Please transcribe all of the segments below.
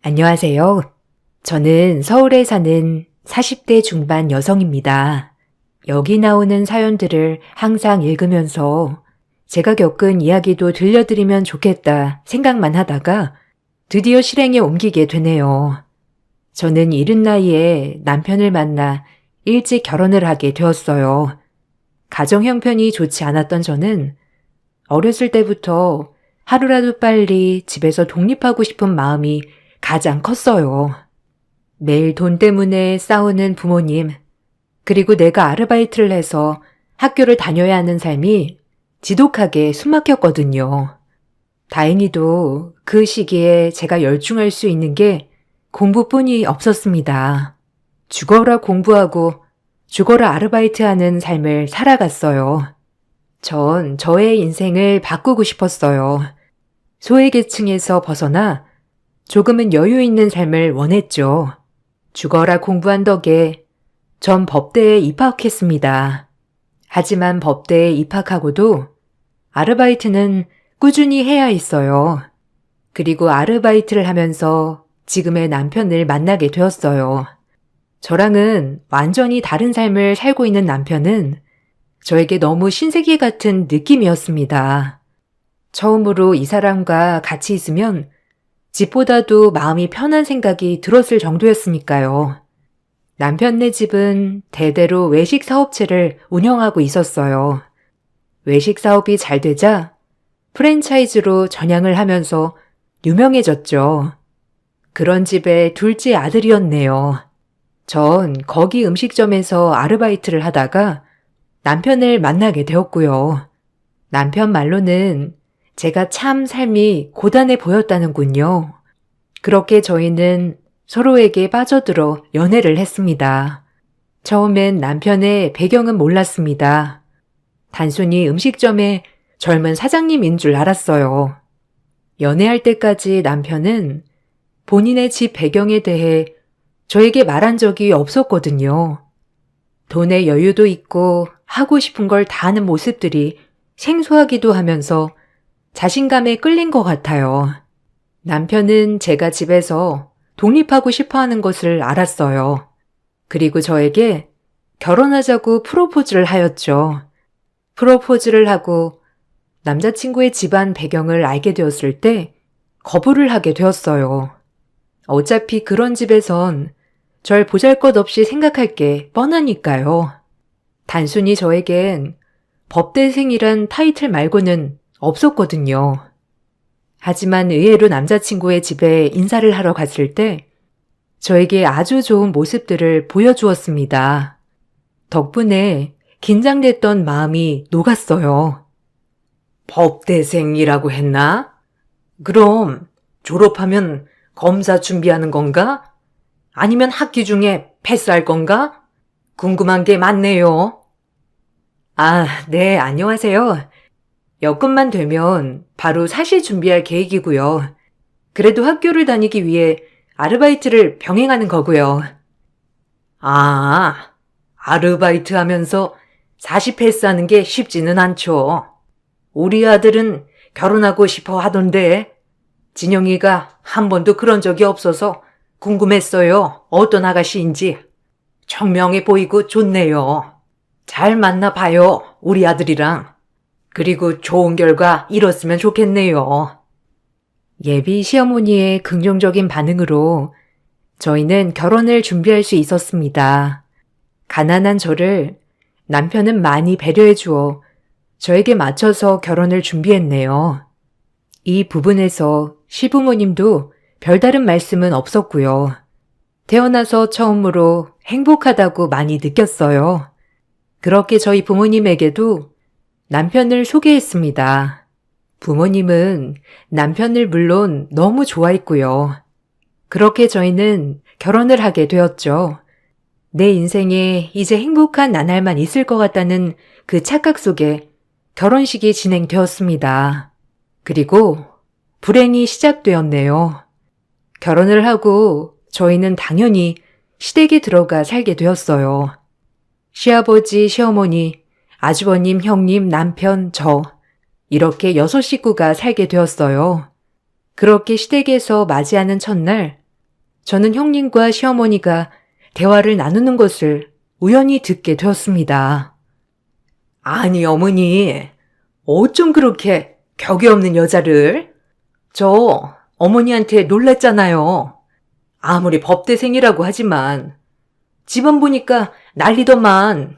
안녕하세요. 저는 서울에 사는 40대 중반 여성입니다. 여기 나오는 사연들을 항상 읽으면서 제가 겪은 이야기도 들려드리면 좋겠다 생각만 하다가 드디어 실행에 옮기게 되네요. 저는 이른 나이에 남편을 만나 일찍 결혼을 하게 되었어요. 가정 형편이 좋지 않았던 저는 어렸을 때부터 하루라도 빨리 집에서 독립하고 싶은 마음이 가장 컸어요. 매일 돈 때문에 싸우는 부모님, 그리고 내가 아르바이트를 해서 학교를 다녀야 하는 삶이 지독하게 숨막혔거든요. 다행히도 그 시기에 제가 열중할 수 있는 게 공부뿐이 없었습니다. 죽어라 공부하고 죽어라 아르바이트하는 삶을 살아갔어요. 전 저의 인생을 바꾸고 싶었어요. 소외계층에서 벗어나 조금은 여유 있는 삶을 원했죠. 죽어라 공부한 덕에 전 법대에 입학했습니다. 하지만 법대에 입학하고도 아르바이트는 꾸준히 해야 했어요. 그리고 아르바이트를 하면서 지금의 남편을 만나게 되었어요. 저랑은 완전히 다른 삶을 살고 있는 남편은 저에게 너무 신세계 같은 느낌이었습니다. 처음으로 이 사람과 같이 있으면 집보다도 마음이 편한 생각이 들었을 정도였으니까요. 남편네 집은 대대로 외식 사업체를 운영하고 있었어요. 외식 사업이 잘 되자 프랜차이즈로 전향을 하면서 유명해졌죠. 그런 집의 둘째 아들이었네요. 전 거기 음식점에서 아르바이트를 하다가 남편을 만나게 되었고요. 남편 말로는 제가 참 삶이 고단해 보였다는군요. 그렇게 저희는 서로에게 빠져들어 연애를 했습니다. 처음엔 남편의 배경은 몰랐습니다. 단순히 음식점의 젊은 사장님인 줄 알았어요. 연애할 때까지 남편은 본인의 집 배경에 대해 저에게 말한 적이 없었거든요. 돈의 여유도 있고 하고 싶은 걸 다 하는 모습들이 생소하기도 하면서 자신감에 끌린 것 같아요. 남편은 제가 집에서 독립하고 싶어 하는 것을 알았어요. 그리고 저에게 결혼하자고 프로포즈를 하였죠. 프로포즈를 하고 남자친구의 집안 배경을 알게 되었을 때 거부를 하게 되었어요. 어차피 그런 집에선 절 보잘것없이 생각할 게 뻔하니까요. 단순히 저에겐 법대생이란 타이틀 말고는 없었거든요. 하지만 의외로 남자친구의 집에 인사를 하러 갔을 때 저에게 아주 좋은 모습들을 보여주었습니다. 덕분에 긴장됐던 마음이 녹았어요. 법대생이라고 했나? 그럼 졸업하면 검사 준비하는 건가? 아니면 학기 중에 패스할 건가? 궁금한 게 많네요. 아, 네, 안녕하세요. 여건만 되면 바로 사실 준비할 계획이고요. 그래도 학교를 다니기 위해 아르바이트를 병행하는 거고요. 아, 아르바이트 하면서 40패스 하는 게 쉽지는 않죠. 우리 아들은 결혼하고 싶어 하던데 진영이가 한 번도 그런 적이 없어서 궁금했어요. 어떤 아가씨인지. 청명해 보이고 좋네요. 잘 만나봐요, 우리 아들이랑. 그리고 좋은 결과 이뤘으면 좋겠네요. 예비 시어머니의 긍정적인 반응으로 저희는 결혼을 준비할 수 있었습니다. 가난한 저를 남편은 많이 배려해 주어 저에게 맞춰서 결혼을 준비했네요. 이 부분에서 시부모님도 별다른 말씀은 없었고요. 태어나서 처음으로 행복하다고 많이 느꼈어요. 그렇게 저희 부모님에게도 남편을 소개했습니다. 부모님은 남편을 물론 너무 좋아했고요. 그렇게 저희는 결혼을 하게 되었죠. 내 인생에 이제 행복한 나날만 있을 것 같다는 그 착각 속에 결혼식이 진행되었습니다. 그리고 불행이 시작되었네요. 결혼을 하고 저희는 당연히 시댁에 들어가 살게 되었어요. 시아버지, 시어머니, 아주버님, 형님, 남편, 저 이렇게 6 식구가 살게 되었어요. 그렇게 시댁에서 맞이하는 첫날 저는 형님과 시어머니가 대화를 나누는 것을 우연히 듣게 되었습니다. 아니, 어머니, 어쩜 그렇게 격이 없는 여자를? 저 어머니한테 놀랐잖아요. 아무리 법대생이라고 하지만 집안 보니까 난리더만.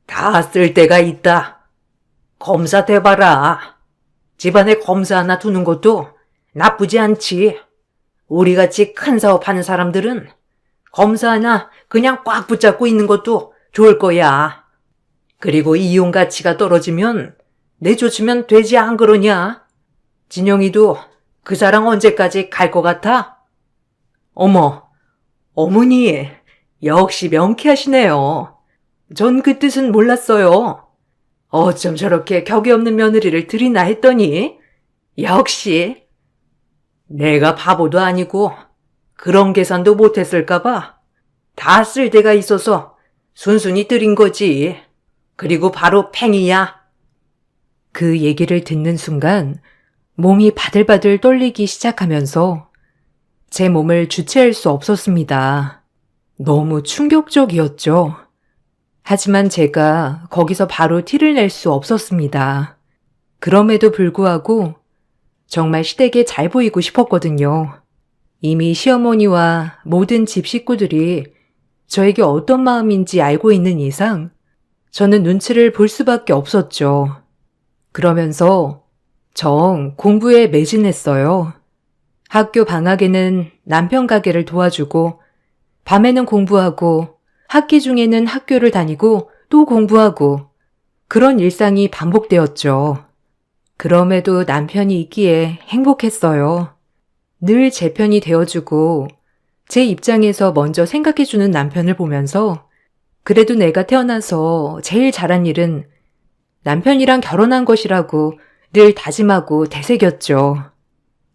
다 쓸 데가 있다. 검사 돼봐라. 집안에 검사 하나 두는 것도 나쁘지 않지. 우리같이 큰 사업하는 사람들은 검사 하나 그냥 꽉 붙잡고 있는 것도 좋을 거야. 그리고 이용 가치가 떨어지면 내쫓으면 되지 안 그러냐? 진영이도 그 사람 언제까지 갈 것 같아? 어머, 어머니, 역시 명쾌하시네요. 전 그 뜻은 몰랐어요. 어쩜 저렇게 격이 없는 며느리를 들이나 했더니 역시 내가 바보도 아니고 그런 계산도 못했을까봐 다 쓸 데가 있어서 순순히 들인 거지. 그리고 바로 팽이야. 그 얘기를 듣는 순간 몸이 바들바들 떨리기 시작하면서 제 몸을 주체할 수 없었습니다. 너무 충격적이었죠. 하지만 제가 거기서 바로 티를 낼 수 없었습니다. 그럼에도 불구하고 정말 시댁에 잘 보이고 싶었거든요. 이미 시어머니와 모든 집 식구들이 저에게 어떤 마음인지 알고 있는 이상 저는 눈치를 볼 수밖에 없었죠. 그러면서 정 공부에 매진했어요. 학교 방학에는 남편 가게를 도와주고 밤에는 공부하고 학기 중에는 학교를 다니고 또 공부하고 그런 일상이 반복되었죠. 그럼에도 남편이 있기에 행복했어요. 늘 제 편이 되어주고 제 입장에서 먼저 생각해주는 남편을 보면서 그래도 내가 태어나서 제일 잘한 일은 남편이랑 결혼한 것이라고 늘 다짐하고 되새겼죠.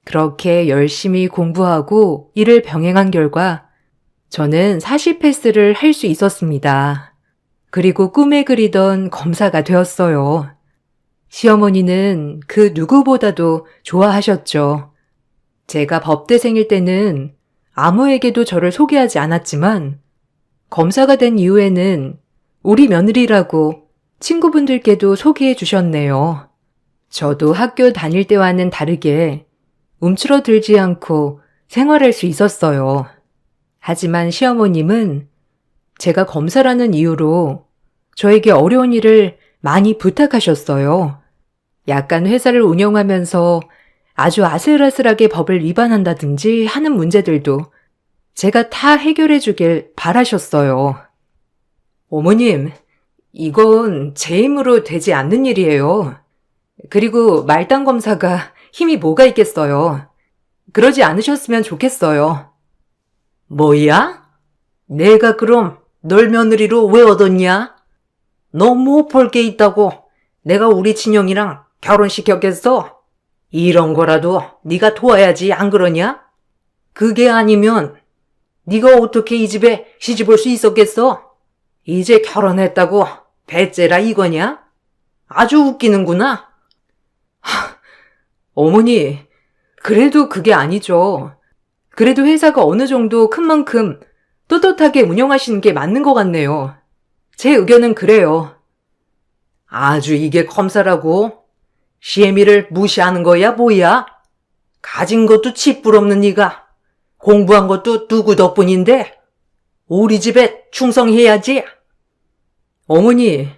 그렇게 열심히 공부하고 일을 병행한 결과 저는 40 패스를 할 수 있었습니다. 그리고 꿈에 그리던 검사가 되었어요. 시어머니는 그 누구보다도 좋아하셨죠. 제가 법대생일 때는 아무에게도 저를 소개하지 않았지만 검사가 된 이후에는 우리 며느리라고 친구분들께도 소개해 주셨네요. 저도 학교 다닐 때와는 다르게 움츠러들지 않고 생활할 수 있었어요. 하지만 시어머님은 제가 검사라는 이유로 저에게 어려운 일을 많이 부탁하셨어요. 약간 회사를 운영하면서 아주 아슬아슬하게 법을 위반한다든지 하는 문제들도 제가 다 해결해 주길 바라셨어요. 어머님, 이건 제 힘으로 되지 않는 일이에요. 그리고 말단 검사가 힘이 뭐가 있겠어요. 그러지 않으셨으면 좋겠어요. 뭐야? 내가 그럼 널 며느리로 왜 얻었냐? 너 뭐 볼 게 있다고 내가 우리 진영이랑 결혼시켰겠어? 이런 거라도 네가 도와야지 안 그러냐? 그게 아니면 네가 어떻게 이 집에 시집 올 수 있었겠어? 이제 결혼했다고 배째라 이거냐? 아주 웃기는구나. 어머니, 그래도 그게 아니죠. 그래도 회사가 어느 정도 큰 만큼 떳떳하게 운영하시는 게 맞는 것 같네요. 제 의견은 그래요. 아주 이게 검사라고? 시애미를 무시하는 거야 뭐야? 가진 것도 쥐뿔없는 네가 공부한 것도 누구 덕분인데 우리 집에 충성해야지. 어머니,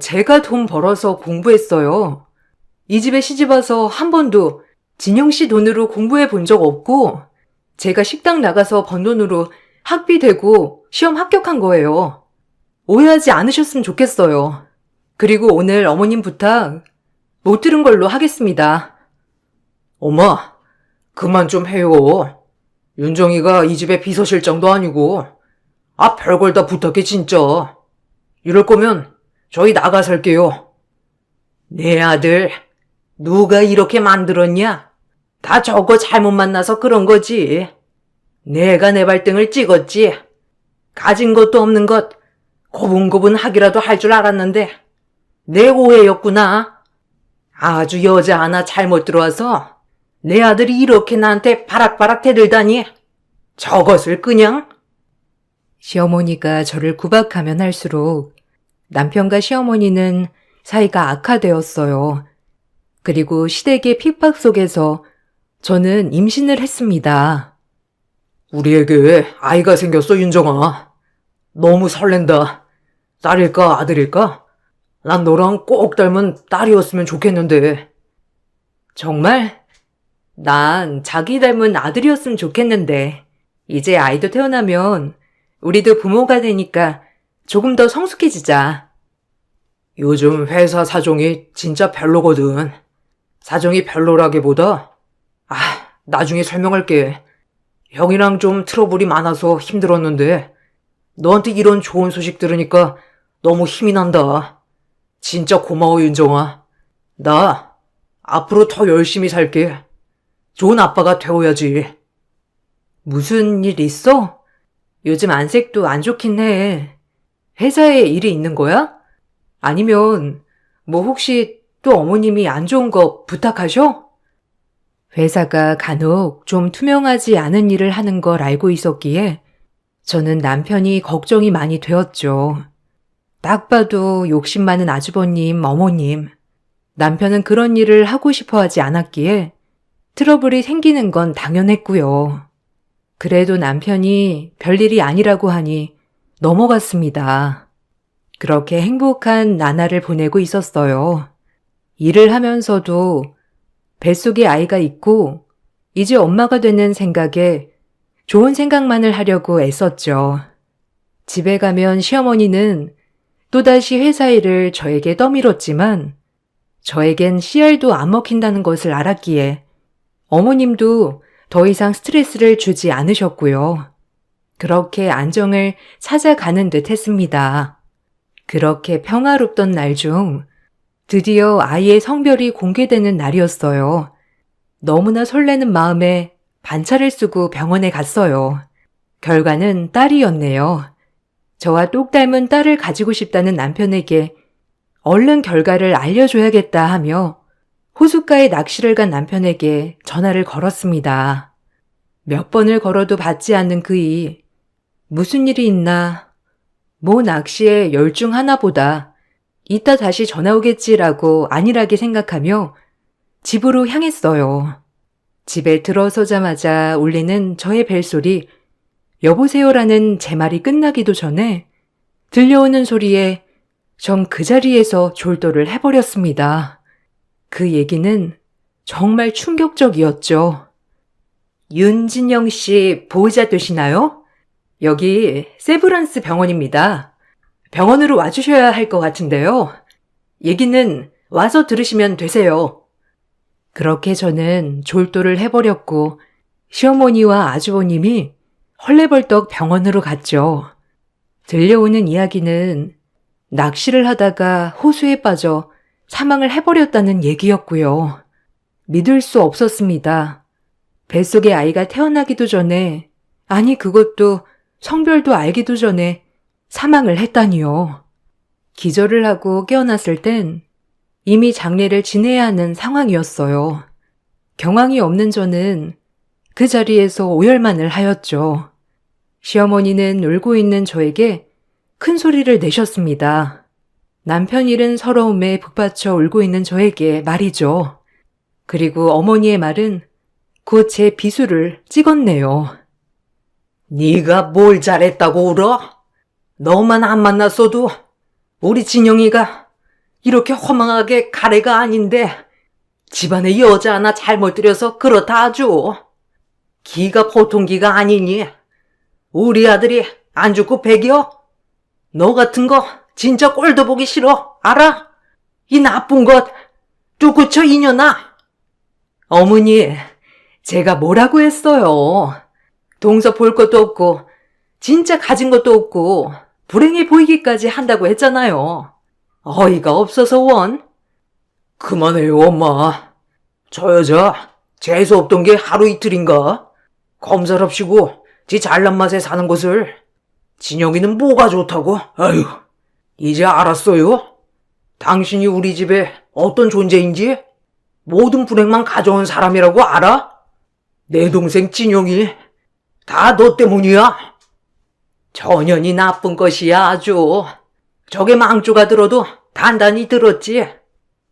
제가 돈 벌어서 공부했어요. 이 집에 시집와서 한 번도 진영 씨 돈으로 공부해 본 적 없고 제가 식당 나가서 번 돈으로 학비 대고 시험 합격한 거예요. 오해하지 않으셨으면 좋겠어요. 그리고 오늘 어머님 부탁 못 들은 걸로 하겠습니다. 엄마, 그만 좀 해요. 윤정이가 이 집에 비서실장도 아니고 별걸 다 부탁해 진짜. 이럴 거면 저희 나가 살게요. 내 아들 누가 이렇게 만들었냐? 다 저거 잘못 만나서 그런 거지. 내가 내 발등을 찍었지. 가진 것도 없는 것 고분고분하기라도 할 줄 알았는데 내 오해였구나. 아주 여자 하나 잘못 들어와서 내 아들이 이렇게 나한테 바락바락 대들다니. 저것을 그냥? 시어머니가 저를 구박하면 할수록 남편과 시어머니는 사이가 악화되었어요. 그리고 시댁의 핍박 속에서 저는 임신을 했습니다. 우리에게 아이가 생겼어, 윤정아. 너무 설렌다. 딸일까, 아들일까? 난 너랑 꼭 닮은 딸이었으면 좋겠는데. 정말? 난 자기 닮은 아들이었으면 좋겠는데. 이제 아이도 태어나면 우리도 부모가 되니까 조금 더 성숙해지자. 요즘 회사 사정이 진짜 별로거든. 사정이 별로라기보다, 나중에 설명할게. 형이랑 좀 트러블이 많아서 힘들었는데, 너한테 이런 좋은 소식 들으니까 너무 힘이 난다. 진짜 고마워, 윤정아. 나 앞으로 더 열심히 살게. 좋은 아빠가 되어야지. 무슨 일 있어? 요즘 안색도 안 좋긴 해. 회사에 일이 있는 거야? 아니면 뭐 혹시 또 어머님이 안 좋은 거 부탁하셔? 회사가 간혹 좀 투명하지 않은 일을 하는 걸 알고 있었기에 저는 남편이 걱정이 많이 되었죠. 딱 봐도 욕심 많은 아주버님, 어머님. 남편은 그런 일을 하고 싶어 하지 않았기에 트러블이 생기는 건 당연했고요. 그래도 남편이 별일이 아니라고 하니 넘어갔습니다. 그렇게 행복한 나날을 보내고 있었어요. 일을 하면서도 뱃속에 아이가 있고 이제 엄마가 되는 생각에 좋은 생각만을 하려고 애썼죠. 집에 가면 시어머니는 또다시 회사 일을 저에게 떠밀었지만 저에겐 씨알도 안 먹힌다는 것을 알았기에 어머님도 더 이상 스트레스를 주지 않으셨고요. 그렇게 안정을 찾아가는 듯 했습니다. 그렇게 평화롭던 날 중 드디어 아이의 성별이 공개되는 날이었어요. 너무나 설레는 마음에 반차를 쓰고 병원에 갔어요. 결과는 딸이었네요. 저와 똑 닮은 딸을 가지고 싶다는 남편에게 얼른 결과를 알려줘야겠다 하며 호숫가에 낚시를 간 남편에게 전화를 걸었습니다. 몇 번을 걸어도 받지 않는 그이 무슨 일이 있나? 뭐 낚시에 열중 하나보다 이따 다시 전화 오겠지라고 안일하게 생각하며 집으로 향했어요. 집에 들어서자마자 울리는 저의 벨소리, 여보세요라는 제 말이 끝나기도 전에 들려오는 소리에 전 그 자리에서 졸도를 해버렸습니다. 그 얘기는 정말 충격적이었죠. 윤진영 씨 보호자 되시나요? 여기 세브란스 병원입니다. 병원으로 와주셔야 할 것 같은데요. 얘기는 와서 들으시면 되세요. 그렇게 저는 졸도를 해버렸고 시어머니와 아주버님이 헐레벌떡 병원으로 갔죠. 들려오는 이야기는 낚시를 하다가 호수에 빠져 사망을 해버렸다는 얘기였고요. 믿을 수 없었습니다. 뱃속에 아이가 태어나기도 전에, 아니 그것도 성별도 알기도 전에 사망을 했다니요. 기절을 하고 깨어났을 땐 이미 장례를 지내야 하는 상황이었어요. 경황이 없는 저는 그 자리에서 오열만을 하였죠. 시어머니는 울고 있는 저에게 큰 소리를 내셨습니다. 남편 잃은 서러움에 북받쳐 울고 있는 저에게 말이죠. 그리고 어머니의 말은 곧 제 비수를 찍었네요. 네가 뭘 잘했다고 울어? 너만 안 만났어도 우리 진영이가 이렇게 허망하게 가래가 아닌데 집안에 여자 하나 잘못 들여서 그렇다 아주. 기가 보통 기가 아니니 우리 아들이 안 죽고 백이여? 너 같은 거 진짜 꼴도 보기 싫어, 알아? 이 나쁜 것 뚜고 쳐 이년아. 어머니, 제가 뭐라고 했어요? 동서 볼 것도 없고 진짜 가진 것도 없고 불행해 보이기까지 한다고 했잖아요. 어이가 없어서 원. 그만해요, 엄마. 저 여자 재수 없던 게 하루 이틀인가? 검사랍시고 지 잘난 맛에 사는 것을. 진영이는 뭐가 좋다고? 아유, 이제 알았어요? 당신이 우리 집에 어떤 존재인지? 모든 불행만 가져온 사람이라고 알아? 내 동생 진영이 다 너 때문이야. 전현이 나쁜 것이야 아주. 저게 망조가 들어도 단단히 들었지.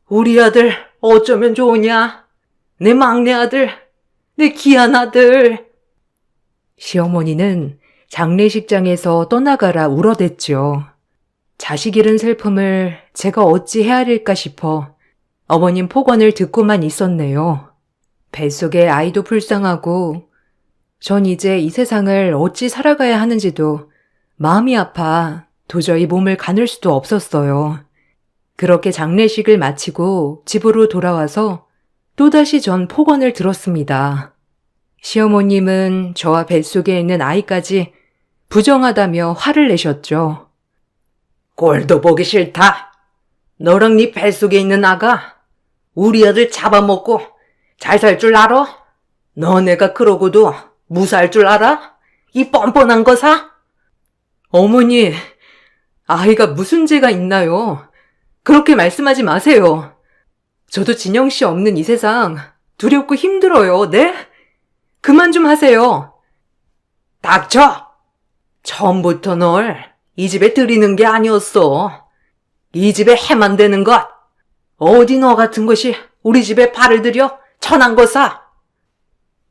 우리 아들 어쩌면 좋으냐. 내 막내 아들, 내 귀한 아들. 시어머니는 장례식장에서 떠나가라 울어댔죠. 자식 잃은 슬픔을 제가 어찌 헤아릴까 싶어 어머님 폭언을 듣고만 있었네요. 뱃속에 아이도 불쌍하고 전 이제 이 세상을 어찌 살아가야 하는지도 마음이 아파 도저히 몸을 가눌 수도 없었어요. 그렇게 장례식을 마치고 집으로 돌아와서 또다시 전 폭언을 들었습니다. 시어머님은 저와 뱃속에 있는 아이까지 부정하다며 화를 내셨죠. 꼴도 보기 싫다. 너랑 네 뱃속에 있는 아가 우리 아들 잡아먹고 잘 살 줄 알아? 너네가 그러고도 무사할 줄 알아? 이 뻔뻔한 거사? 어머니, 아이가 무슨 죄가 있나요? 그렇게 말씀하지 마세요. 저도 진영 씨 없는 이 세상 두렵고 힘들어요, 네? 그만 좀 하세요. 닥쳐! 처음부터 널 이 집에 들이는 게 아니었어. 이 집에 해만 되는 것. 어디 너 같은 것이 우리 집에 발을 들여 천한 거사.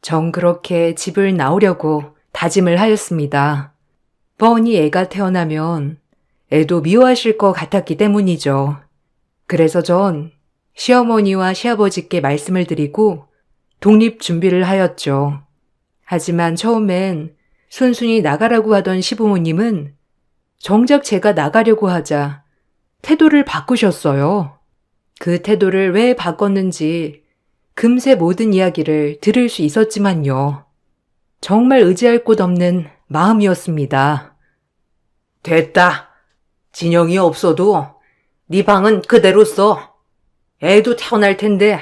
전 그렇게 집을 나오려고 다짐을 하였습니다. 뻔히 애가 태어나면 애도 미워하실 것 같았기 때문이죠. 그래서 전 시어머니와 시아버지께 말씀을 드리고 독립 준비를 하였죠. 하지만 처음엔 순순히 나가라고 하던 시부모님은 정작 제가 나가려고 하자 태도를 바꾸셨어요. 그 태도를 왜 바꿨는지 금세 모든 이야기를 들을 수 있었지만요. 정말 의지할 곳 없는 마음이었습니다. 됐다. 진영이 없어도 네 방은 그대로 써. 애도 태어날 텐데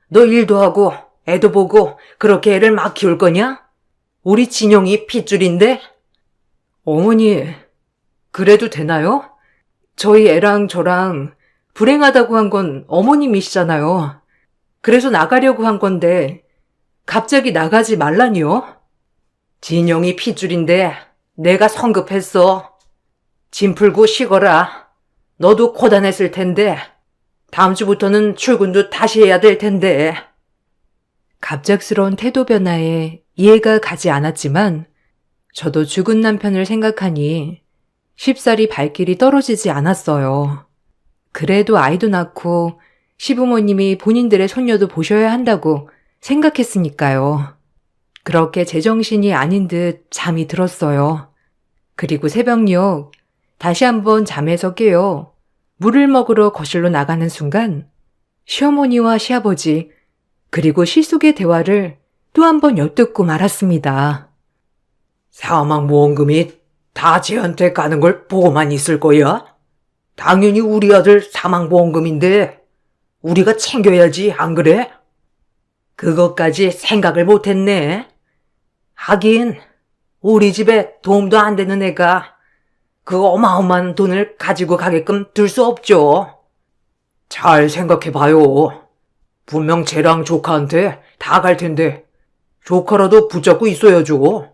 너 일도 하고 애도 보고 그렇게 애를 막 키울 거냐? 우리 진영이 핏줄인데? 어머니, 그래도 되나요? 저희 애랑 저랑 불행하다고 한 건 어머님이시잖아요. 그래서 나가려고 한 건데 갑자기 나가지 말라니요? 진영이 핏줄인데 내가 성급했어. 짐 풀고 쉬거라. 너도 고단했을 텐데 다음 주부터는 출근도 다시 해야 될 텐데. 갑작스러운 태도 변화에 이해가 가지 않았지만 저도 죽은 남편을 생각하니 쉽사리 발길이 떨어지지 않았어요. 그래도 아이도 낳고 시부모님이 본인들의 손녀도 보셔야 한다고 생각했으니까요. 그렇게 제정신이 아닌 듯 잠이 들었어요. 그리고 새벽녘 다시 한번 잠에서 깨어 물을 먹으러 거실로 나가는 순간 시어머니와 시아버지 그리고 시숙의 대화를 또 한 번 엿듣고 말았습니다. 사망보험금이 다 쟤한테 가는 걸 보고만 있을 거야? 당연히 우리 아들 사망보험금인데 우리가 챙겨야지, 안 그래? 그것까지 생각을 못했네. 하긴 우리 집에 도움도 안 되는 애가 그 어마어마한 돈을 가지고 가게끔 둘 수 없죠. 잘 생각해봐요. 분명 쟤랑 조카한테 다 갈 텐데 조카라도 붙잡고 있어야죠.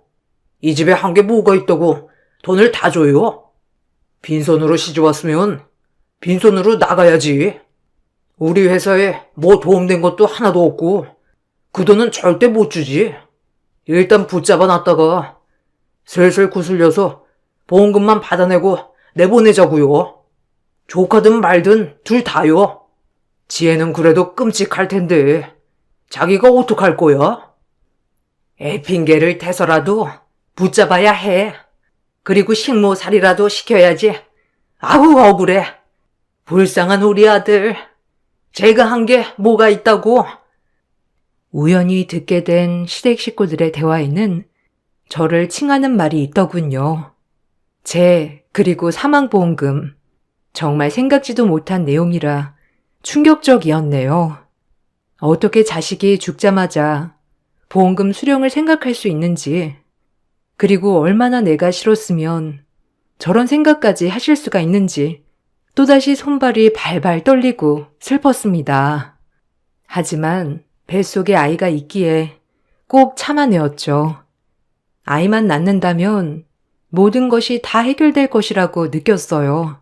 이 집에 한 게 뭐가 있다고 돈을 다 줘요. 빈손으로 시집왔으면 빈손으로 나가야지. 우리 회사에 뭐 도움된 것도 하나도 없고 그 돈은 절대 못 주지. 일단 붙잡아 놨다가 슬슬 구슬려서 보험금만 받아내고 내보내자고요. 조카든 말든 둘 다요. 지혜는 그래도 끔찍할 텐데 자기가 어떡할 거야? 애 핑계를 대서라도 붙잡아야 해. 그리고 식모살이라도 시켜야지. 아우 억울해. 불쌍한 우리 아들. 제가 한 게 뭐가 있다고. 우연히 듣게 된 시댁 식구들의 대화에는 저를 칭하는 말이 있더군요. 그리고 사망보험금. 정말 생각지도 못한 내용이라 충격적이었네요. 어떻게 자식이 죽자마자 보험금 수령을 생각할 수 있는지, 그리고 얼마나 내가 싫었으면 저런 생각까지 하실 수가 있는지 또다시 손발이 발발 떨리고 슬펐습니다. 하지만 뱃속에 아이가 있기에 꼭 참아내었죠. 아이만 낳는다면 모든 것이 다 해결될 것이라고 느꼈어요.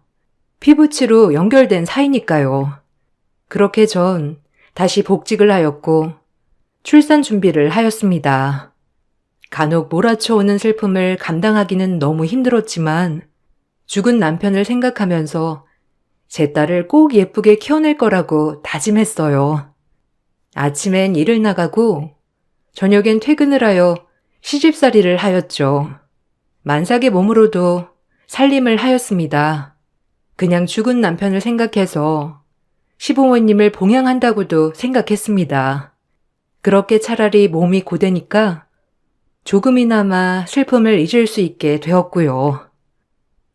피부치로 연결된 사이니까요. 그렇게 전 다시 복직을 하였고 출산 준비를 하였습니다. 간혹 몰아쳐오는 슬픔을 감당하기는 너무 힘들었지만 죽은 남편을 생각하면서 제 딸을 꼭 예쁘게 키워낼 거라고 다짐했어요. 아침엔 일을 나가고 저녁엔 퇴근을 하여 시집살이를 하였죠. 만삭의 몸으로도 살림을 하였습니다. 그냥 죽은 남편을 생각해서 시부모님을 봉양한다고도 생각했습니다. 그렇게 차라리 몸이 고되니까 조금이나마 슬픔을 잊을 수 있게 되었고요.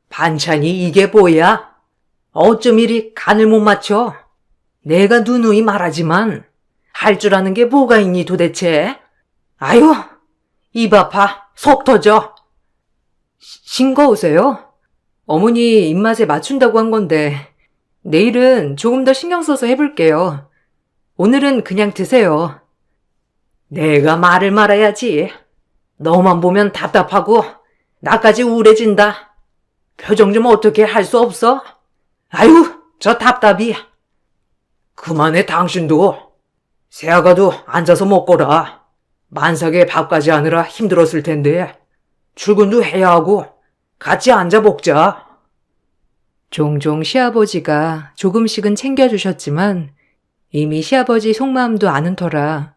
반찬이 이게 뭐야? 어쩜 이리 간을 못 맞춰? 내가 누누이 말하지만 할 줄 아는 게 뭐가 있니 도대체? 아유, 입 아파, 속 터져. 싱거우세요? 어머니 입맛에 맞춘다고 한 건데 내일은 조금 더 신경 써서 해볼게요. 오늘은 그냥 드세요. 내가 말을 말아야지. 너만 보면 답답하고 나까지 우울해진다. 표정 좀 어떻게 할 수 없어? 아유, 저 답답이. 그만해 당신도. 새아가도 앉아서 먹거라. 만삭에 밥까지 하느라 힘들었을 텐데 출근도 해야 하고 같이 앉아 먹자. 종종 시아버지가 조금씩은 챙겨주셨지만 이미 시아버지 속마음도 아는 터라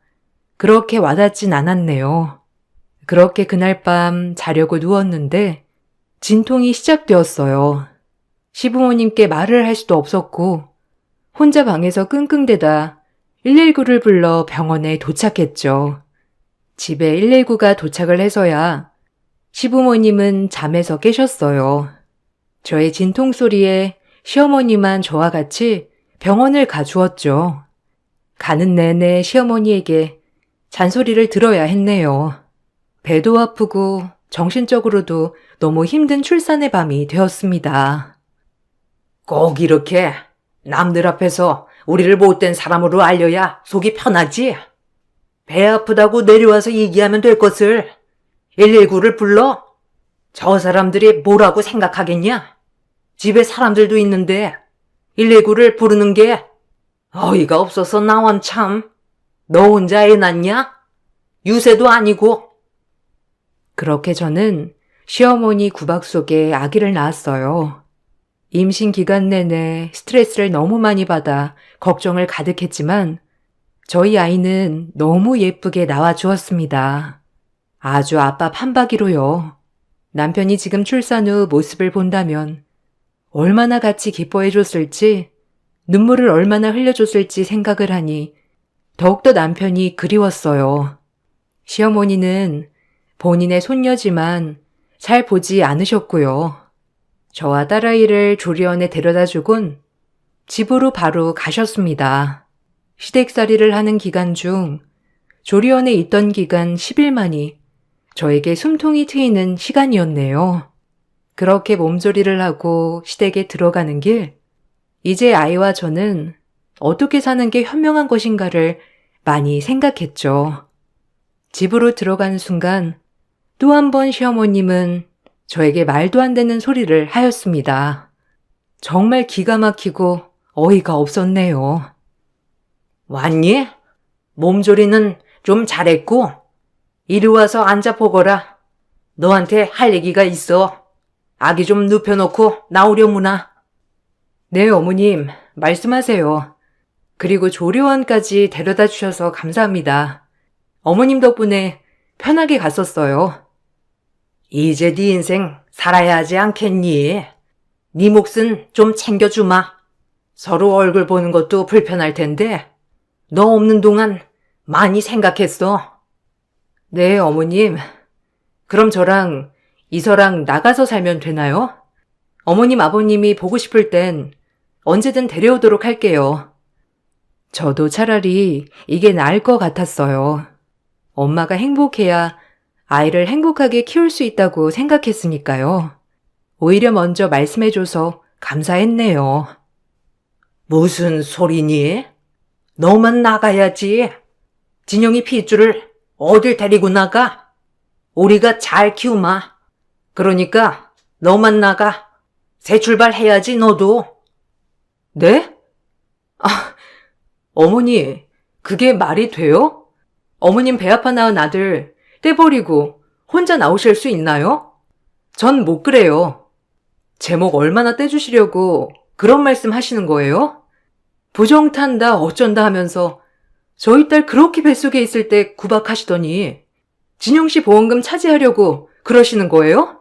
그렇게 와닿진 않았네요. 그렇게 그날 밤 자려고 누웠는데 진통이 시작되었어요. 시부모님께 말을 할 수도 없었고 혼자 방에서 끙끙대다 119를 불러 병원에 도착했죠. 집에 119가 도착을 해서야 시부모님은 잠에서 깨셨어요. 저의 진통 소리에 시어머니만 저와 같이 병원을 가주었죠. 가는 내내 시어머니에게 잔소리를 들어야 했네요. 배도 아프고 정신적으로도 너무 힘든 출산의 밤이 되었습니다. 꼭 이렇게 남들 앞에서 우리를 못된 사람으로 알려야 속이 편하지. 배 아프다고 내려와서 얘기하면 될 것을 119를 불러? 저 사람들이 뭐라고 생각하겠냐? 집에 사람들도 있는데 119를 부르는 게 어이가 없어서 나원 참. 너 혼자 애 낳냐? 유세도 아니고. 그렇게 저는 시어머니 구박 속에 아기를 낳았어요. 임신 기간 내내 스트레스를 너무 많이 받아 걱정을 가득했지만 저희 아이는 너무 예쁘게 나와주었습니다. 아주 아빠 판박이로요. 남편이 지금 출산 후 모습을 본다면 얼마나 같이 기뻐해줬을지 눈물을 얼마나 흘려줬을지 생각을 하니 더욱더 남편이 그리웠어요. 시어머니는 본인의 손녀지만 잘 보지 않으셨고요. 저와 딸아이를 조리원에 데려다주곤 집으로 바로 가셨습니다. 시댁살이를 하는 기간 중 조리원에 있던 기간 10일만이 저에게 숨통이 트이는 시간이었네요. 그렇게 몸조리를 하고 시댁에 들어가는 길, 이제 아이와 저는 어떻게 사는 게 현명한 것인가를 많이 생각했죠. 집으로 들어가는 순간 또 한 번 시어머님은 저에게 말도 안 되는 소리를 하였습니다. 정말 기가 막히고 어이가 없었네요. 왔니? 몸조리는 좀 잘했고 이리 와서 앉아 보거라. 너한테 할 얘기가 있어. 아기 좀 눕혀놓고 나오려무나. 네, 어머님, 말씀하세요. 그리고 조리원까지 데려다 주셔서 감사합니다. 어머님 덕분에 편하게 갔었어요. 이제 네 인생 살아야 하지 않겠니? 네 몫은 좀 챙겨주마. 서로 얼굴 보는 것도 불편할 텐데 너 없는 동안 많이 생각했어. 네, 어머님. 그럼 저랑 이서랑 나가서 살면 되나요? 어머님, 아버님이 보고 싶을 땐 언제든 데려오도록 할게요. 저도 차라리 이게 나을 것 같았어요. 엄마가 행복해야 아이를 행복하게 키울 수 있다고 생각했으니까요. 오히려 먼저 말씀해줘서 감사했네요. 무슨 소리니? 너만 나가야지. 진영이 핏줄을 어딜 데리고 나가? 우리가 잘 키우마. 그러니까 너만 나가. 새 출발해야지 너도. 네? 아, 어머니, 그게 말이 돼요? 어머님 배 아파 낳은 아들 떼버리고 혼자 나오실 수 있나요? 전 못 그래요. 제목 얼마나 떼주시려고 그런 말씀 하시는 거예요? 부정탄다 어쩐다 하면서 저희 딸 그렇게 뱃속에 있을 때 구박하시더니 진영씨 보험금 차지하려고 그러시는 거예요?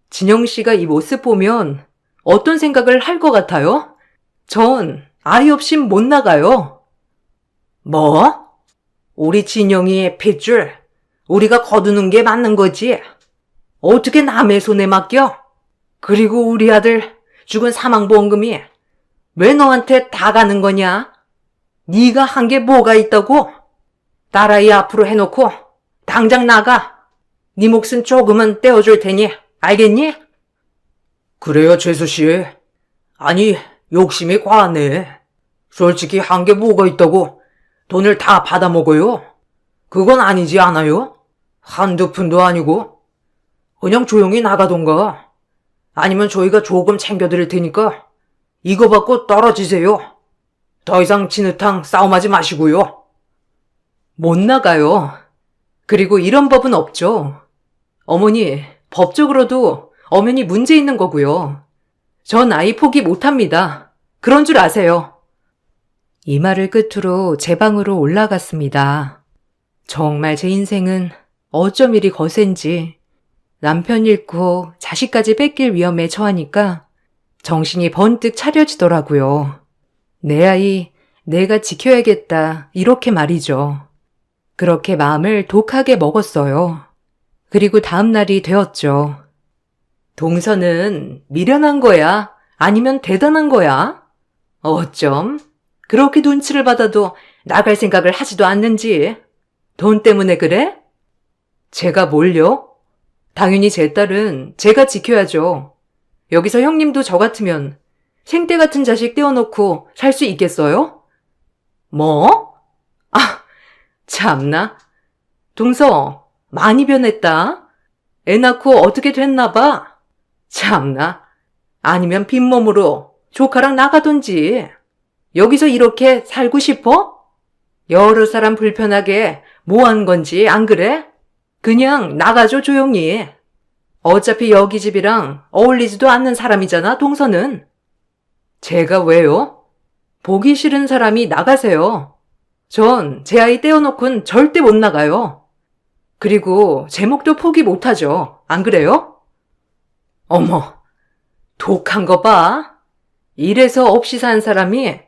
진영씨가 이 모습 보면 어떤 생각을 할 것 같아요? 전 아이 없이 못 나가요. 뭐? 우리 진영이의 핏줄 우리가 거두는 게 맞는 거지. 어떻게 남의 손에 맡겨? 그리고 우리 아들 죽은 사망보험금이 왜 너한테 다 가는 거냐? 네가 한 게 뭐가 있다고? 딸아이 앞으로 해놓고 당장 나가. 네 몫은 조금은 떼어줄 테니 알겠니? 그래요, 재수씨. 아니, 욕심이 과하네. 솔직히 한 게 뭐가 있다고 돈을 다 받아먹어요? 그건 아니지 않아요? 한두 푼도 아니고. 그냥 조용히 나가던가. 아니면 저희가 조금 챙겨드릴 테니까 이거 받고 떨어지세요. 더 이상 진흙탕 싸움하지 마시고요. 못 나가요. 그리고 이런 법은 없죠. 어머니, 법적으로도 엄연히 문제 있는 거고요. 전 아이 포기 못합니다. 그런 줄 아세요. 이 말을 끝으로 제 방으로 올라갔습니다. 정말 제 인생은 어쩜 이리 거센지 남편 잃고 자식까지 뺏길 위험에 처하니까 정신이 번뜩 차려지더라고요. 내 아이 내가 지켜야겠다 이렇게 말이죠. 그렇게 마음을 독하게 먹었어요. 그리고 다음 날이 되었죠. 동서는 미련한 거야? 아니면 대단한 거야? 어쩜 그렇게 눈치를 받아도 나갈 생각을 하지도 않는지. 돈 때문에 그래? 제가 뭘요? 당연히 제 딸은 제가 지켜야죠. 여기서 형님도 저 같으면 생떼 같은 자식 떼어놓고 살 수 있겠어요? 뭐? 아, 참나. 동서, 많이 변했다. 애 낳고 어떻게 됐나 봐. 참나. 아니면 빈몸으로 조카랑 나가던지. 여기서 이렇게 살고 싶어? 여러 사람 불편하게 뭐 한 건지 안 그래? 그냥 나가줘 조용히. 어차피 여기 집이랑 어울리지도 않는 사람이잖아, 동서는. 제가 왜요? 보기 싫은 사람이 나가세요. 전 제 아이 떼어놓고는 절대 못 나가요. 그리고 제목도 포기 못하죠. 안 그래요? 어머, 독한 거 봐. 이래서 없이 산 사람이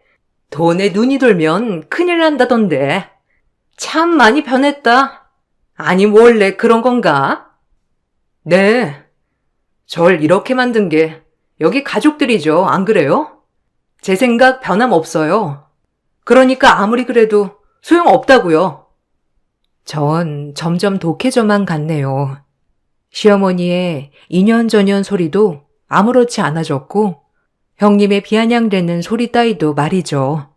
돈에 눈이 돌면 큰일 난다던데. 참 많이 변했다. 아니, 원래 그런 건가? 네. 절 이렇게 만든 게 여기 가족들이죠. 안 그래요? 제 생각 변함없어요. 그러니까 아무리 그래도 소용없다고요. 전 점점 독해져만 갔네요. 시어머니의 이년저년 소리도 아무렇지 않아졌고 형님의 비아냥대는 소리 따위도 말이죠.